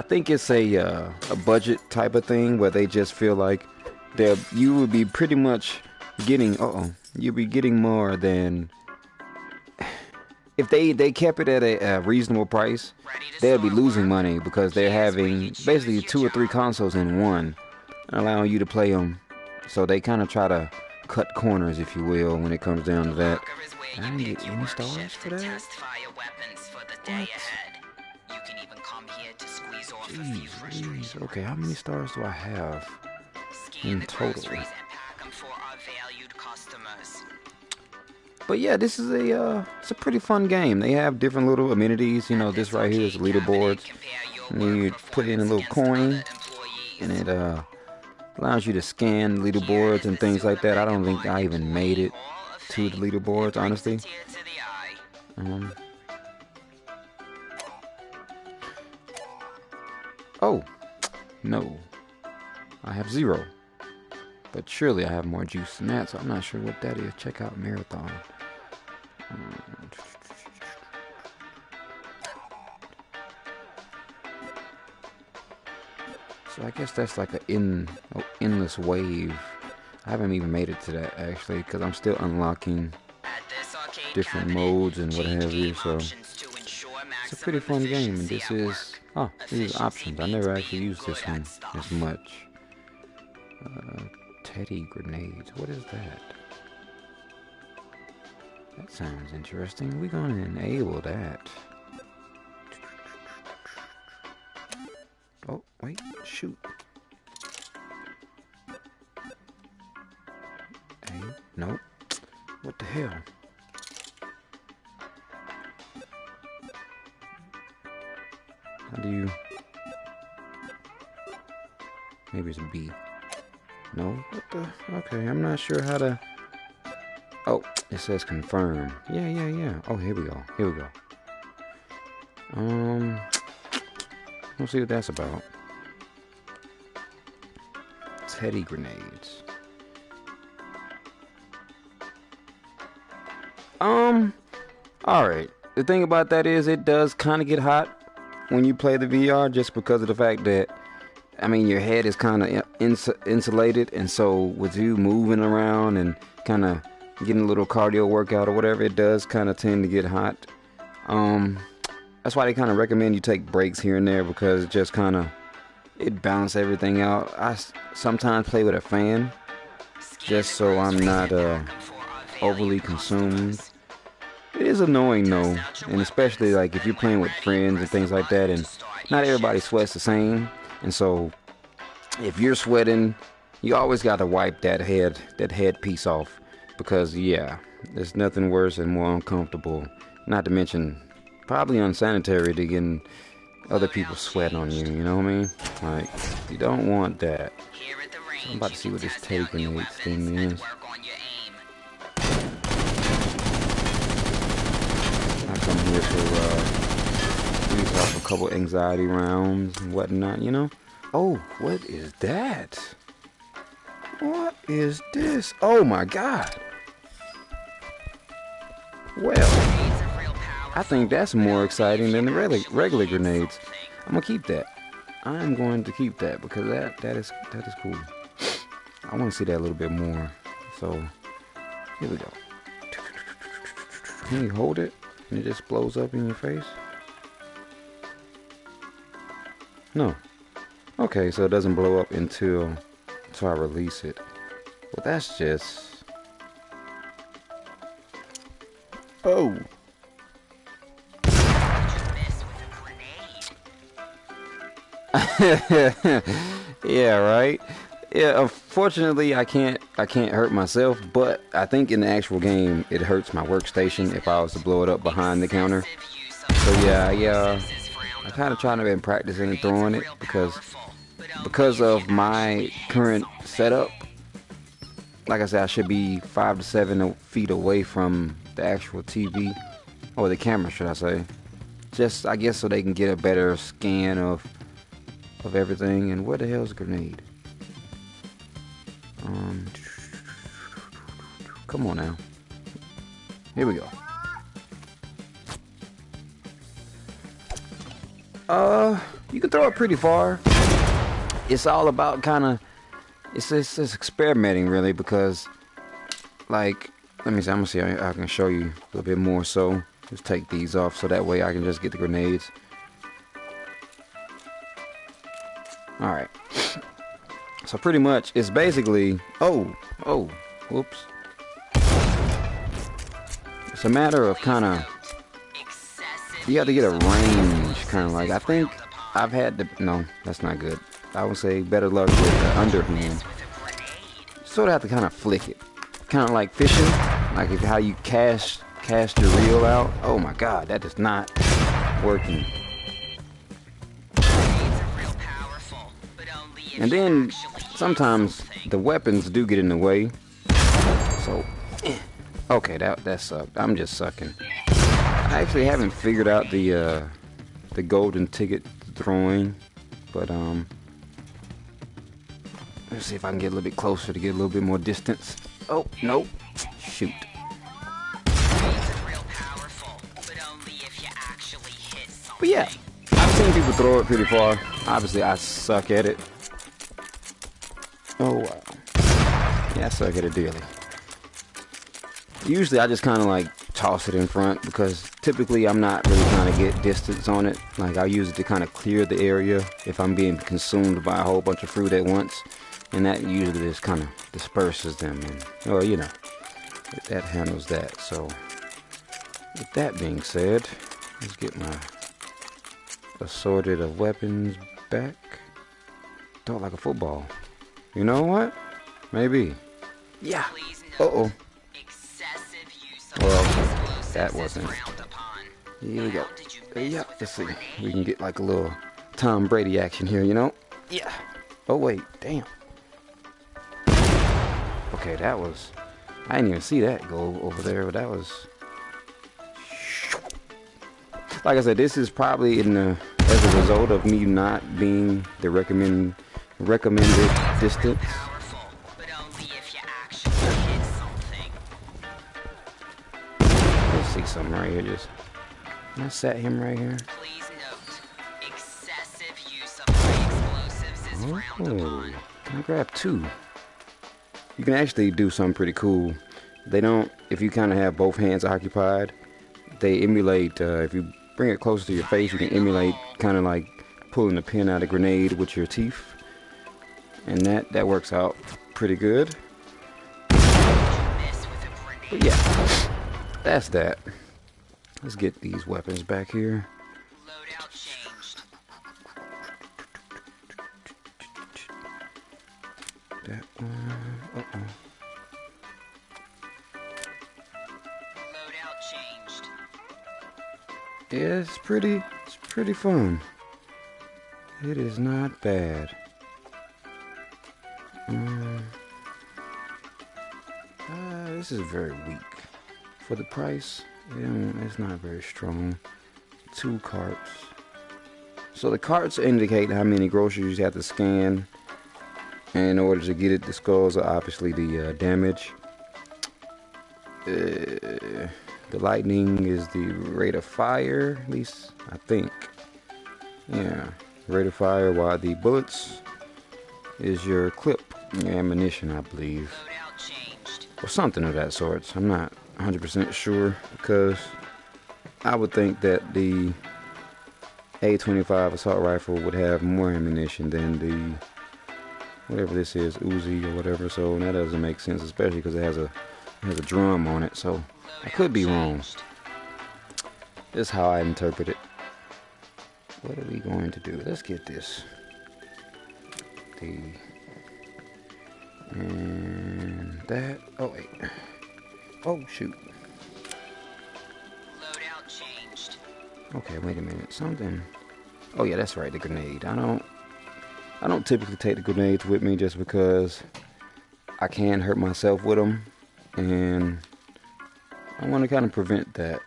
think it's a budget type of thing where they just feel like you would be pretty much getting, you'd be getting more than, if they kept it at a reasonable price, they'll be losing money because they're having basically 2 or 3 consoles in one, allowing you to play them. So they kind of try to cut corners, if you will, when it comes down to that. I didn't get any stars for that. What? Jeez. Okay, how many stars do I have in total? But yeah, this is it's a pretty fun game. They have different little amenities. You know, this right here is leaderboards. And you put in a little coin, and it allows you to scan leaderboards and things like that. I don't think I even made it to the leaderboards, honestly. Oh, no. I have 0. But surely I have more juice than that, so I'm not sure what that is. Check out Marathon. So I guess that's like an endless wave. I haven't even made it to that, actually, because I'm still unlocking different modes and what have you, so it's a pretty fun game. And this is, these are options. I never actually used this one as much. Teddy grenades. What is that? That sounds interesting. We're gonna enable that. Oh, wait, shoot. Hey, nope. What the hell? How do you... Maybe it's B. No? What the... Okay, I'm not sure how to... Oh, it says confirm. Yeah. Oh, here we go. Let's see what that's about. Teddy grenades. Alright. The thing about that is it does kind of get hot when you play the VR, just because of the fact that, I mean, your head is kind of insulated, and so with you moving around and kind of getting a little cardio workout or whatever, it does kind of tend to get hot. That's why they kind of recommend you take breaks here and there, because it just kind of, it balances everything out. I sometimes play with a fan just so I'm not overly consumed. It is annoying though, and especially like if you're playing with friends and things like that, and not everybody sweats the same, and so if you're sweating, you always got to wipe that headpiece off, because yeah, there's nothing worse and more uncomfortable, not to mention probably unsanitary, to getting other people sweating on you, you know what I mean? Like, you don't want that. So I'm about to see what this Teddy grenade thing is. this will use off a couple anxiety rounds and whatnot, you know. Oh, what is that? What is this? Oh my God. Well, I think that's more exciting than the regular grenades. I'm gonna keep that. I'm going to keep that because that is cool. I want to see that a little bit more. So here we go. Can you hold it and it just blows up in your face? No. Okay, so it doesn't blow up until I release it. Well, that's just... Oh. Yeah, right. Yeah, unfortunately I can't hurt myself, but I think in the actual game it hurts my workstation if I was to blow it up behind the counter. So yeah, I kind of trying to been practicing and throwing it because of my current setup. Like I said, I should be 5 to 7 feet away from the actual TV, or the camera, should I say? Just, I guess, so they can get a better scan of everything. And where the hell's a grenade? Come on now. Here we go. You can throw it pretty far. It's all about kind of, it's experimenting really, because, like, let me see, I'm gonna see if I can show you a little bit more. So just take these off so that way I can just get the grenades. All right. So pretty much it's basically, oh, whoops. It's a matter of kind of, you have to get a range, kind of like, I think I've had the, no, that's not good. I would say better luck with the underhand. Sort of have to kind of flick it, kind of like fishing, like if how you cast your reel out. Oh my God, that is not working. And then sometimes the weapons do get in the way. So, okay, that sucked. I'm just sucking. I actually haven't figured out the golden ticket throwing, but let's see if I can get a little bit closer to get a little bit more distance. Oh, nope. Shoot. But yeah, I've seen people throw it pretty far. Obviously, I suck at it. Oh, wow. Yeah, I suck at it dearly. Usually, I just kind of like toss it in front because typically I'm not really trying to get distance on it. Like, I use it to kind of clear the area if I'm being consumed by a whole bunch of fruit at once. And that usually just kind of disperses them. And, well, you know, that handles that. So, with that being said, let's get my assorted of weapons back. Throw it like a football. You know what? Maybe. Yeah. Uh-oh. Well, that wasn't. Here we go. Yeah, let's see. We can get like a little Tom Brady action here, you know? Yeah. Oh, wait. Damn. Okay, that was... I didn't even see that go over there, but that was... Like I said, this is probably as a result of me not being the recommended distance. Let's see something right here. Just I set him right here. Oh, can I grab 2? You can actually do something pretty cool. They don't, if you kind of have both hands occupied, they emulate, if you bring it closer to your face, you can emulate kind of like pulling the pin out of a grenade with your teeth. And that works out pretty good. But yeah, that's that. Let's get these weapons back here. Loadout changed. That one. Loadout changed. Yeah, it's pretty fun. It is not bad. This is very weak for the price. It's not very strong. 2 carts. So the carts indicate how many groceries you have to scan. And in order to get it, the skulls are obviously the damage. The lightning is the rate of fire, at least I think. Yeah, rate of fire, while the bullets is your clip, your ammunition, I believe. Or something of that sort. I'm not 100% sure, because I would think that the A25 assault rifle would have more ammunition than the whatever this is, Uzi or whatever. So that doesn't make sense, especially because it has a drum on it. So I could be wrong. This is how I interpret it. What are we going to do? Let's get this. And that. Oh wait. Oh shoot. Loadout changed. Okay, wait a minute. Something. Oh yeah, that's right. The grenade. I don't typically take the grenades with me just because I can hurt myself with them, and I want to kind of prevent that.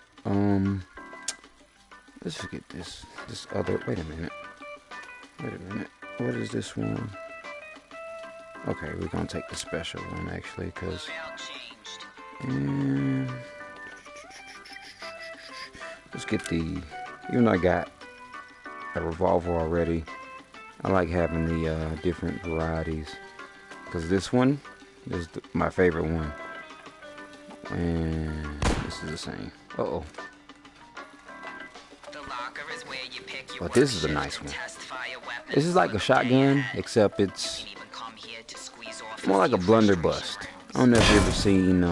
Let's just get this other. Wait a minute. What is this one? Okay, we're gonna take the special one actually, because. And let's get the. Even though I got a revolver already, I like having the different varieties, because this one is my favorite one, and this is the same. Uh-oh. But this is a nice one. This is like a shotgun, except it's more like a blunderbuss. I don't know if you've ever seen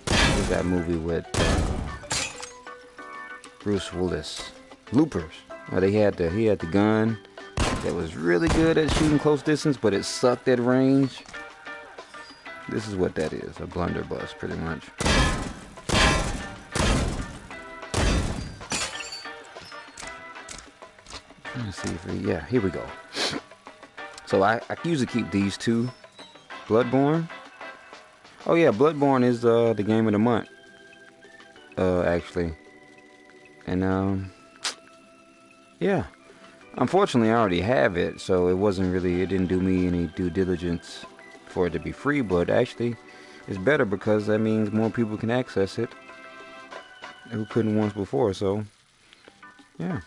what's that movie with Bruce Willis, Loopers. He had the gun that was really good at shooting close distance, but it sucked at range. This is what that is, a blunderbuss, pretty much. Let's see if yeah, here we go. So I usually keep these two. Bloodborne. Oh yeah, Bloodborne is the game of the month. Actually. And yeah. Unfortunately, I already have it, so it didn't do me any due diligence for it to be free, but actually it's better because that means more people can access it who couldn't once before, so yeah.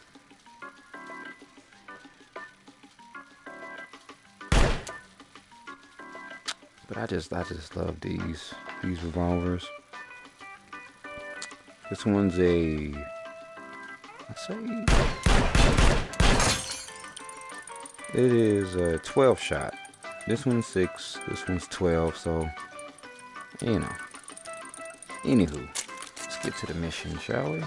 But I just love these revolvers. This one's it is a 12 shot. This one's 6, this one's 12, so you know. Anywho, let's get to the mission, shall we?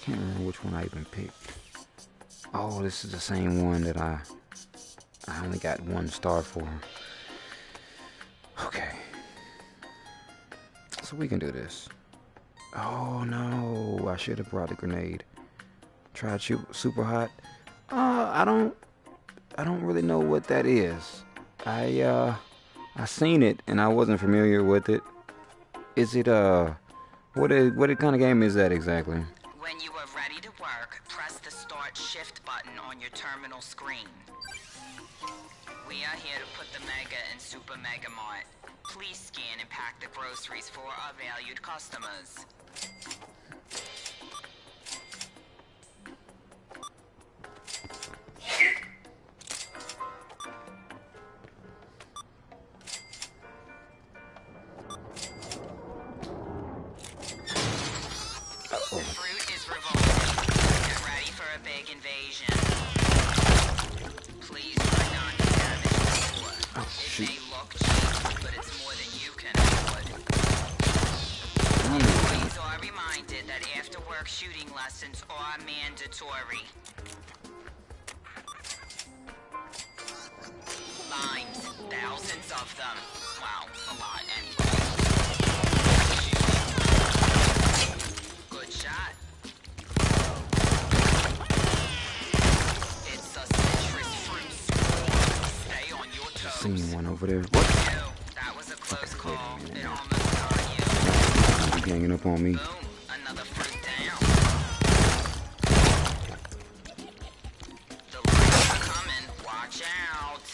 Can't remember which one I even picked. Oh, this is the same one that I only got 1 star for. Okay. So we can do this. Oh no, I should have brought a grenade. Tried super hot. I don't really know what that is. I seen it and I wasn't familiar with it. Is it what kind of game is that exactly? When you are ready to work, press the Start Shift button on your terminal screen. We are here to put the Mega in Super Mega Mart. Please scan and pack the groceries for our valued customers. Fruit is revolting. Get ready for a big invasion. Please try not to damage the store. It may look cheap, but it's more than you can afford. Employees are reminded that after-work shooting lessons are mandatory. Limes, thousands of them. Wow, a lot anyway. shot. It's a citrus fruit swarm. Stay on your toes. Seen one over there. What? That was a close call. It almost got you. You ganging up on me. Boom. Another fruit down. The lights are coming. Watch out.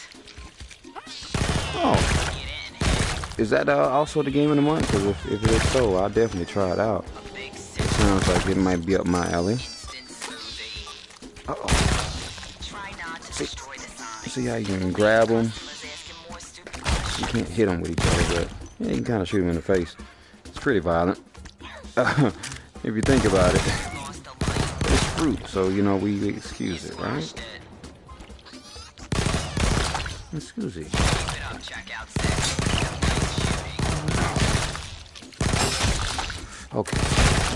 Oh. You didn't hit. Is that also the game of the month? Because if it is so, I'll definitely try it out. A big It citrus sounds like it might be up my alley. instant smoothie. Uh-oh. Try not to destroy the sign. See how you can grab them? Customers asking more stupid questions. You can't hit them with each other, but yeah, you can kind of shoot them in the face. It's pretty violent. If you think about it. Lost the light. It's fruit, so, you know, we excuse it, right? Squashed it. Excuse it. Keep it up, check out 6. Nice shooting. Okay.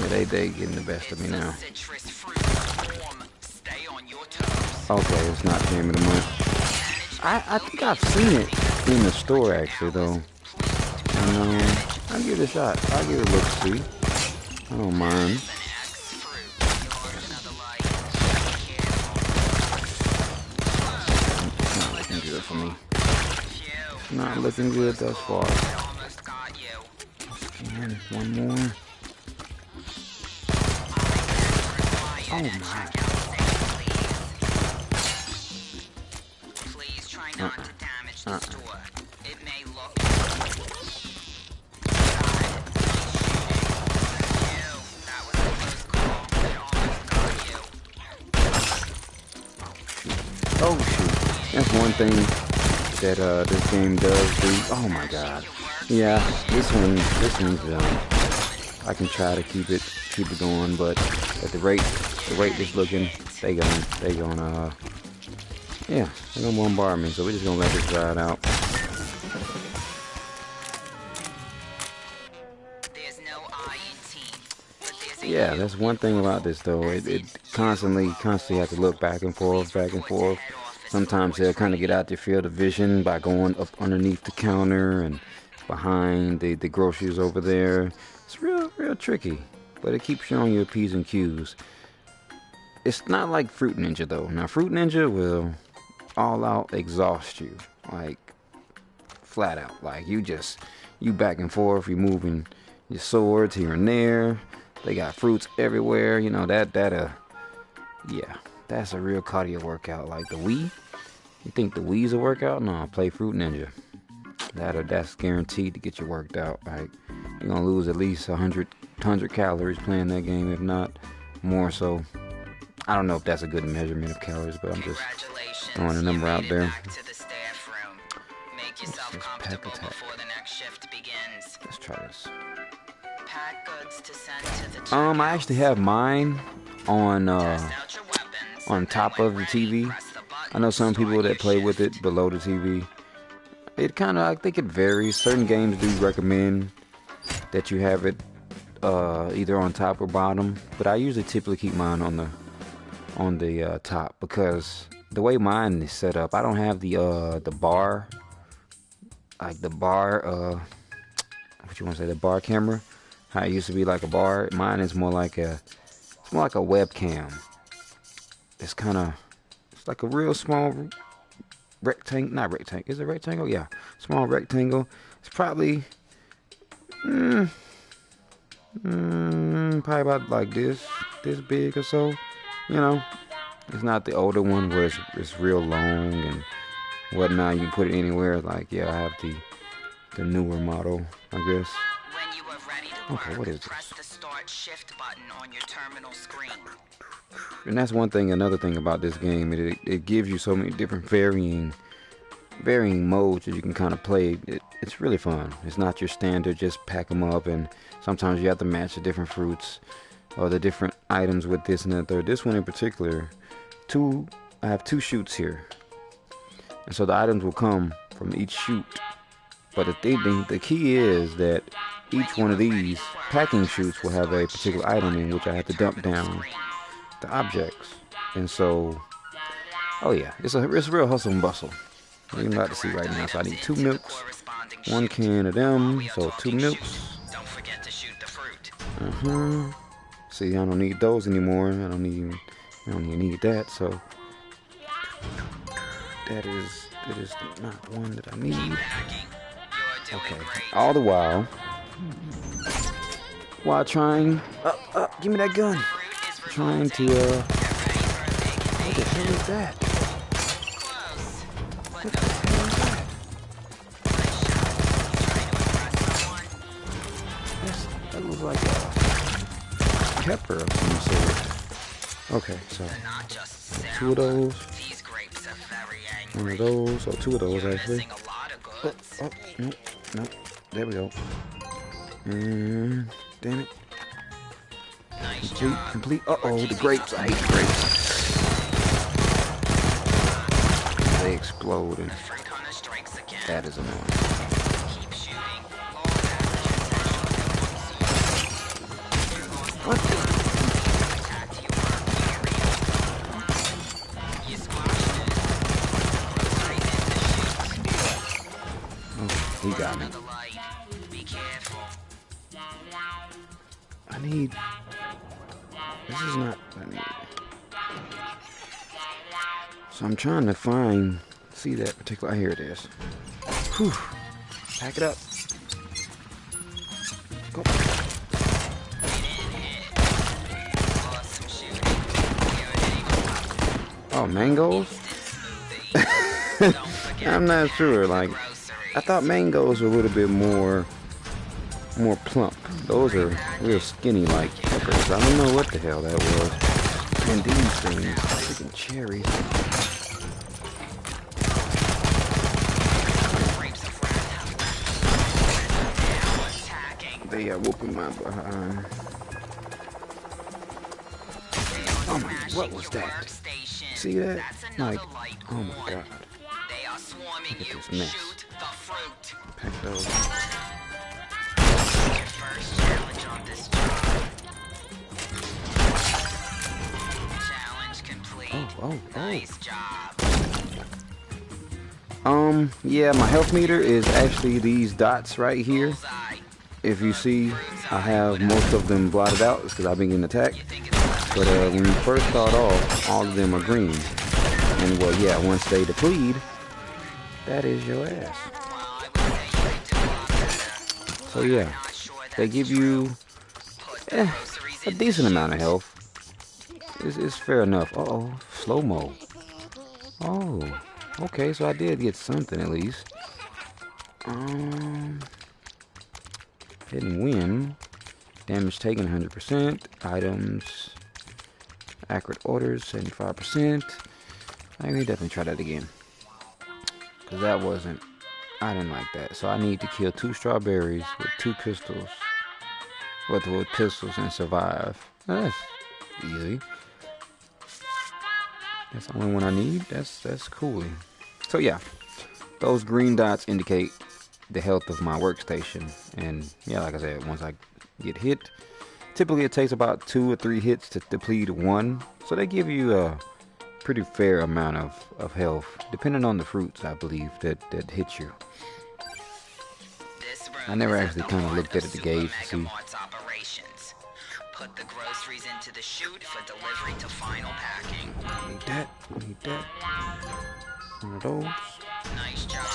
Yeah, they getting the best of me It's a now. citrus fruit swarm. Stay on your toes. Okay, it's not game of the month. I think I've seen it in the store, actually, though. And, I'll give it a shot. I'll give it a look, see. I don't mind. An X fruit. You're another light. Be careful. Not looking good for me. Phew. Not looking good thus far. It almost got you. And one more. Oh my. Please try not to damage the store. It may look. That was a close call. It almost got you. Oh shoot. That's one thing that this game does do. Oh my god. Yeah, this one's I can try to keep it going, but at the rate it's looking, they're gonna bombard me, so we're just gonna let this ride out. There's no I in team, but there's a Yeah, you. that's one thing about this though. It constantly have to look back and forth. Sometimes they'll kind of get out their field of vision by going up underneath the counter and behind the groceries over there. It's real tricky, but it keeps showing you P's and Q's. It's not like Fruit Ninja though. Now Fruit Ninja will all out exhaust you, like flat out. Like you back and forth, you moving your swords here and there. They got fruits everywhere. You know yeah, that's a real cardio workout. Like the Wii. You think the Wii's a workout? No, play Fruit Ninja. That's guaranteed to get you worked out. Like you're gonna lose at least 100 calories playing that game, if not more so. I don't know if that's a good measurement of calories, but I'm just throwing a number out there. Back to the staff room. Make yourself this? comfortable Pack attack. before the next shift begins. Let's try this. Pack goods to send to the I actually have mine on Test out your weapons, on and top when of the ready, TV. press the button I know some to start people that your play with shift. it below the TV. I think it varies. Certain games do recommend that you have it either on top or bottom, but I usually typically keep mine on the top because the way mine is set up, I don't have the bar, like the bar what you want to say, the bar camera, how it used to be like a bar. Mine is more like a webcam. It's like a real small rectangle, not rectangle, is it rectangle? Yeah, small rectangle. It's probably probably about like this big or so, you know. It's not the older one where it's real long and whatnot. You can put it anywhere. Like, yeah, I have the newer model, I guess. When you are ready to Okay, work, what is press the start shift button on your terminal screen. And that's another thing about this game. It gives you so many different varying modes that you can kind of play. It's really fun. It's not your standard just pack them up, and sometimes you have to match the different fruits or the different items with this and that third. This one in particular, I have 2 chutes here, and so the items will come from each chute. But the key is that each one of these packing chutes will have a particular item in which I have to dump down the objects. And so, oh yeah, it's real hustle and bustle. You're about to see right now. So I need 2 milks, 1 can of them, so 2 milks. Don't forget to shoot the fruit. See, I don't need those anymore. I don't even need that. So that is not one that I need. Okay. All the while trying. Give me that gun. Trying to what the hell is that? What the hell is that? That looks like a pepper of some sort. Okay, so 2 of those. One of those, or 2 of those actually. Nope. There we go. And damn it. Complete. Uh-oh, the grapes. I hate the grapes. They explode and that is annoying. What the? Oh, he got me. I need... This is not what I need. So I'm trying to find... See that particular... Here it is. Whew. Pack it up. Go. Oh, mangoes? I'm not sure. Like, I thought mangoes were a little bit more plump. Those are real skinny like peppers. I don't know what the hell that was. And these things, freaking cherries. They are whooping my behind. Oh my, what was that? See that? Like, oh my god. Look at this mess. Pack those. First challenge on this job. Challenge complete. Oh. Nice job. Yeah, my health meter is actually these dots right here. If you see, I have most of them blotted out because I've been getting attacked. But when you first start off, all of them are green. And well, yeah, once they deplete, that is your ass. So yeah, they give you a decent amount of health. It's fair enough. Uh-oh, slow-mo. Oh, okay, so I did get something at least. Didn't win. Damage taken 100%. Items. Accurate orders 75%. I can definitely try that again. Because that wasn't... I didn't like that. So I need to kill 2 strawberries with 2 pistols. With pistols and survive. That's easy. That's the only one I need. That's cool. So yeah. Those green dots indicate the health of my workstation. And yeah, like I said, once I get hit, typically it takes about 2 or 3 hits to deplete 1. So they give you a pretty fair amount of health, depending on the fruits, I believe, that hit you. I never actually kind of looked at it to gauge to see. Put the groceries into the chute for delivery to final packing. Need that. One of those. Nice job.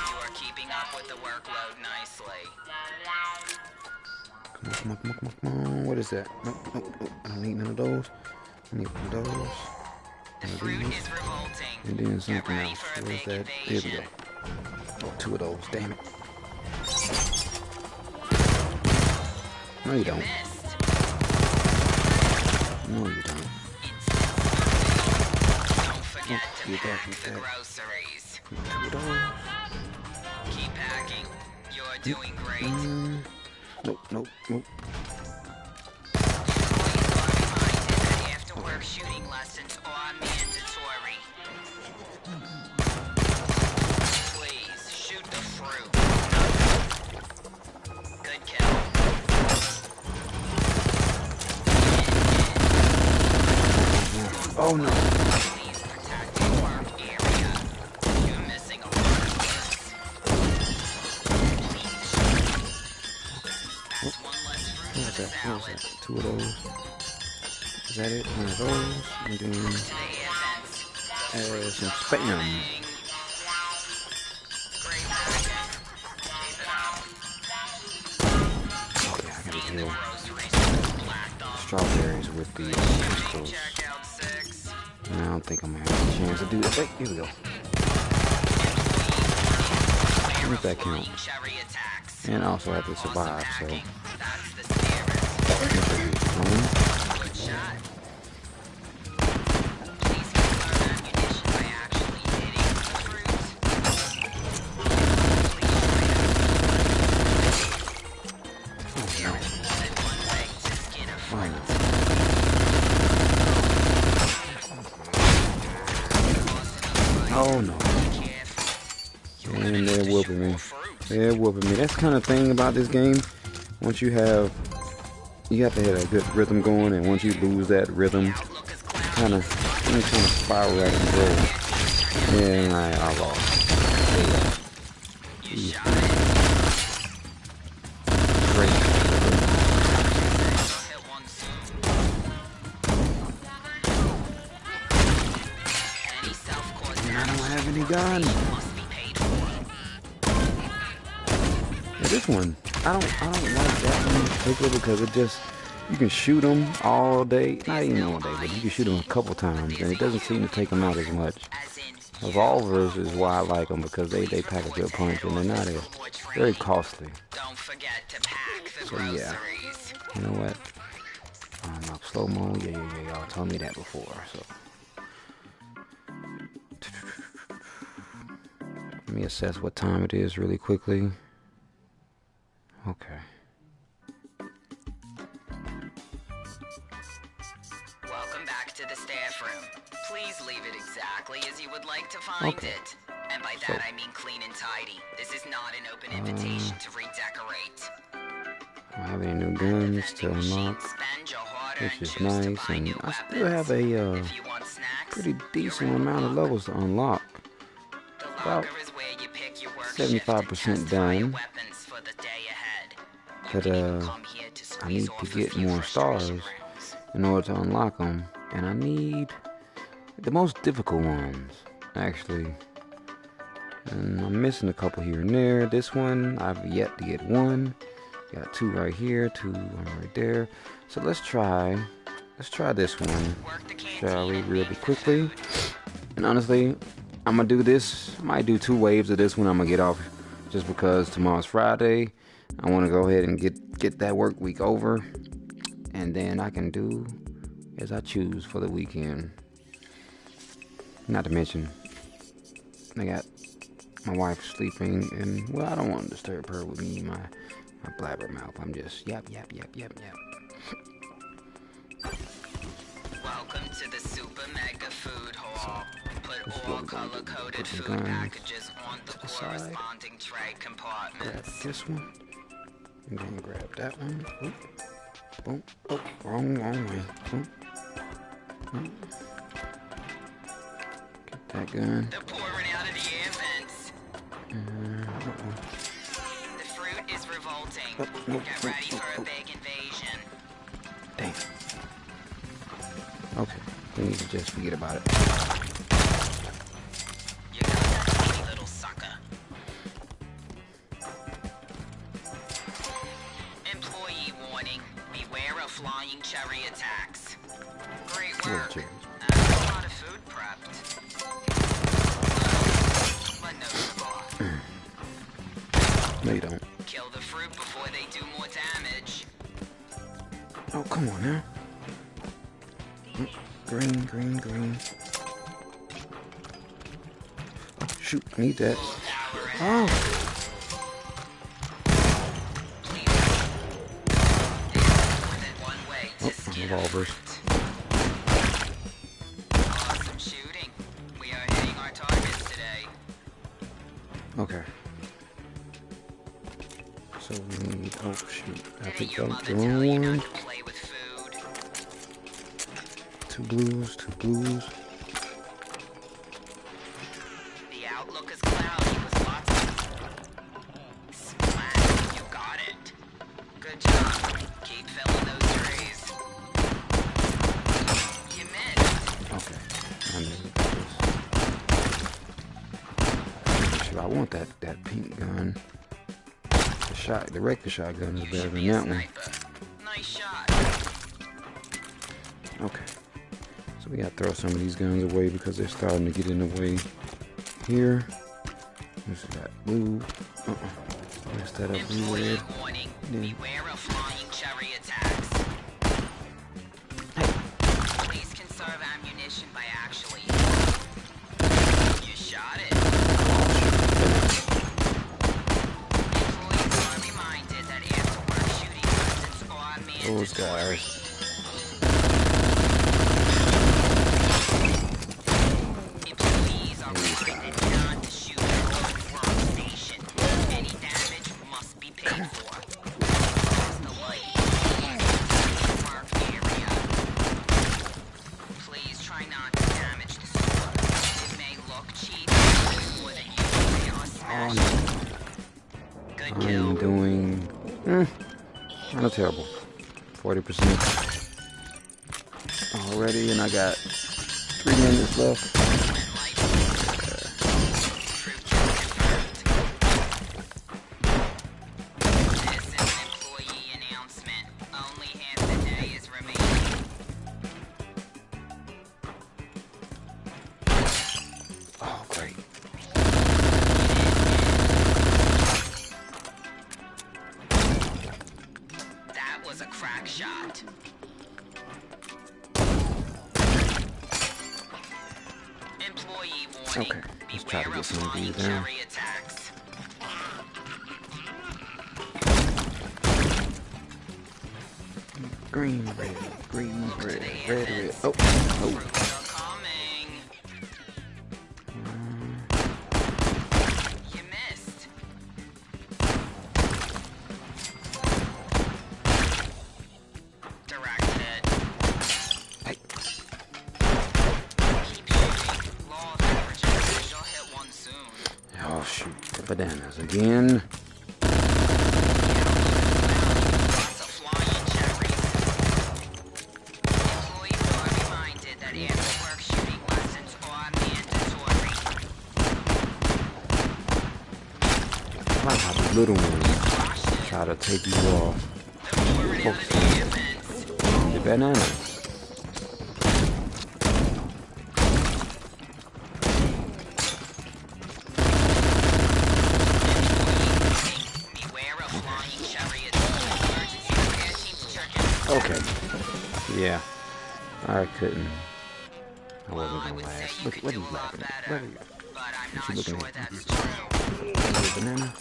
You are keeping up with the workload nicely. Come on. What is that? Nope. I don't need none of those. I need one of those. The fruit is revolting. And then something else. Where's that? There we go. Oh, 2 of those. Damn it. No, you don't. No, you don't. Don't forget to pack the groceries. 2 of those. Keep packing. You're doing great. Nope. After work shooting lessons are mandatory. Please shoot the fruit. Good kill. Oh no. Please protect the work area. You're missing a lot of this. That's one less fruit. What was that? 2 of those. Is that it? One of those. And then some spam. Okay, I gotta kill strawberries with the crystals. And I don't think I'm gonna have a chance to do that. Hey, here we go. How does that count? And I also have to survive, so. Oh no. And they're whooping me. They're whooping me. That's the kind of thing about this game. Once you have to hit a good rhythm going, and once you lose that rhythm, kind of spiral out of control. And I lost. Great. Gun. Yeah, this one, I don't like that one in particular because it just, you can shoot them all day, not even all day, but you can shoot them a couple times and it doesn't seem to take them out as much. Revolvers is why I like them because they pack a good punch and they're not as very costly. So yeah, you know what? Unlock slow mo. Yeah, y'all told me that before. So. Let me assess what time it is really quickly. Okay. Welcome back to the staff room. Please leave it exactly as you would like to find it. And by that I mean clean and tidy. This is not an open invitation to redecorate. I don't have any new guns to unlock, which is nice, and I still have a pretty decent amount of levels to unlock. About 75% done, but I need to get more stars in order to unlock them, and I need the most difficult ones, actually, and I'm missing a couple here and there. This one, I've yet to get one. Got two right here, two right there, so let's try this one, shall we, really quickly. And honestly, I'm gonna do this. I might do 2 waves of this one. I'm gonna get off just because tomorrow's Friday. I want to go ahead and get that work week over, and then I can do as I choose for the weekend. Not to mention, I got my wife sleeping, and well, I don't want to disturb her with me, my blabbermouth. I'm just yap. Welcome to the Super Mega Food Hall. Put all color-coded food packages on the corresponding tray compartments. Grab this one. I'm gonna grab that one. Oop. Boom. Oh, wrong way. Boom. Boom. Get that gun. They're pouring out of the air vents. The fruit is revolting. Get ready for a big invasion. Damn. Okay, we need to just forget about it. You got that little sucker. Employee warning. Beware of flying cherry attacks. Great work. A lot of food prepped. But no score. No, you don't. Kill the fruit before they do more damage. Oh, come on now. Green. Oh, shoot, I need that. Oh. Revolvers. Awesome shooting. We are hitting our targets today. Okay. So we need, oh shoot, I picked up the wrong one. Two blues. The outlook is cloudy with lots of splash. You got it. Good job. Keep filling those trays. I mean, I want that pink gun. The regular shotgun is better than that one. Nice shot. Okay. So we gotta throw some of these guns away because they're starting to get in the way here. What's that? Blue. Mess that up. Blue, red. Warning. Beware of flying cherry attacks. Please conserve ammunition by actually. You shot it. Employees are reminded that after work shooting lessons are mandatory. Those guys. Employees are reminded not to shoot at work workstation. Any damage must be paid for. Close the light. Work area. Please try not to damage the store. It may look cheap, but more than usually are smashed. Good kill. I'm doing not terrible. 40% already, and I got 3 minutes left. This is an employee announcement. Only half the day is remaining. Oh, great. That was a crack shot. Employee warning. Okay, let's try to Beware get of some of flying these down. cherry attacks. Green, red, red. Oh. Fruits are coming. You missed. Direct hit. Hey. Keep shooting. Law of averages. You'll hit one soon. Oh, shoot. The bananas again. Lots of flying cherries. Employees are reminded that after work shooting lessons are mandatory. I like how the little ones try to take you off. Focus on the bananas. Beware of flying chariots. Emergency repair teams check in. Okay. Yeah. I couldn't. I Well, wasn't I gonna would say last. you Look, could what do are a you lot laughing at? better, What are you? but I'm What you not looking sure at? that's true. Is it a banana?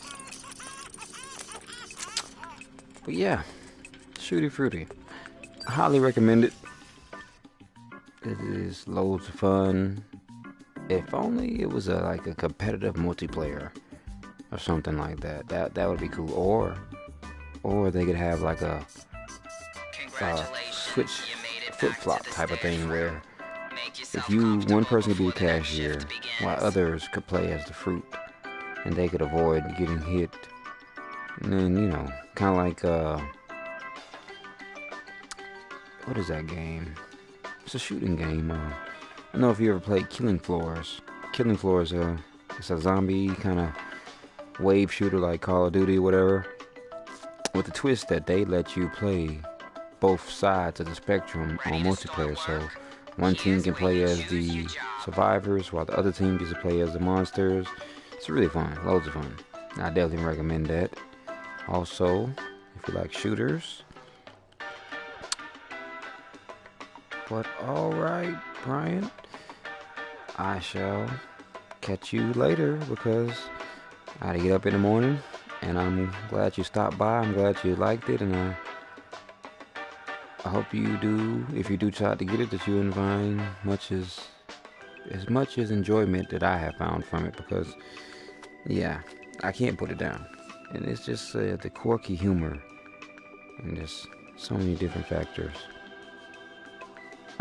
But yeah, Shooty Fruity. I highly recommend it. It is loads of fun. If only it was like a competitive multiplayer or something like that. That would be cool. Or they could have like a Congratulations, switch you made it flip back flop to the type of stage thing room. where Make yourself if you one comfortable person could be the before the next cashier shift begins. while others could play as the fruit and they could avoid getting hit. And then, you know, kind of like what is that game? It's a shooting game. I don't know if you ever played Killing Floors. Killing Floors, it's a zombie kind of wave shooter like Call of Duty or whatever. With the twist that they let you play both sides of the spectrum on multiplayer. So one team can play as the survivors while the other team gets to play as the monsters. It's really fun. Loads of fun. I definitely recommend that. Also, if you like shooters. But alright, Brian. I shall catch you later because I gotta get up in the morning, and I'm glad you stopped by. I'm glad you liked it, and I hope you do, if you do try to get it, that you find as much as enjoyment that I have found from it, because yeah, I can't put it down. And it's just the quirky humor and just so many different factors.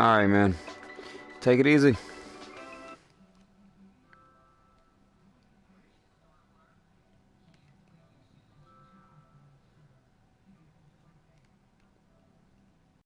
Alright, man. Take it easy.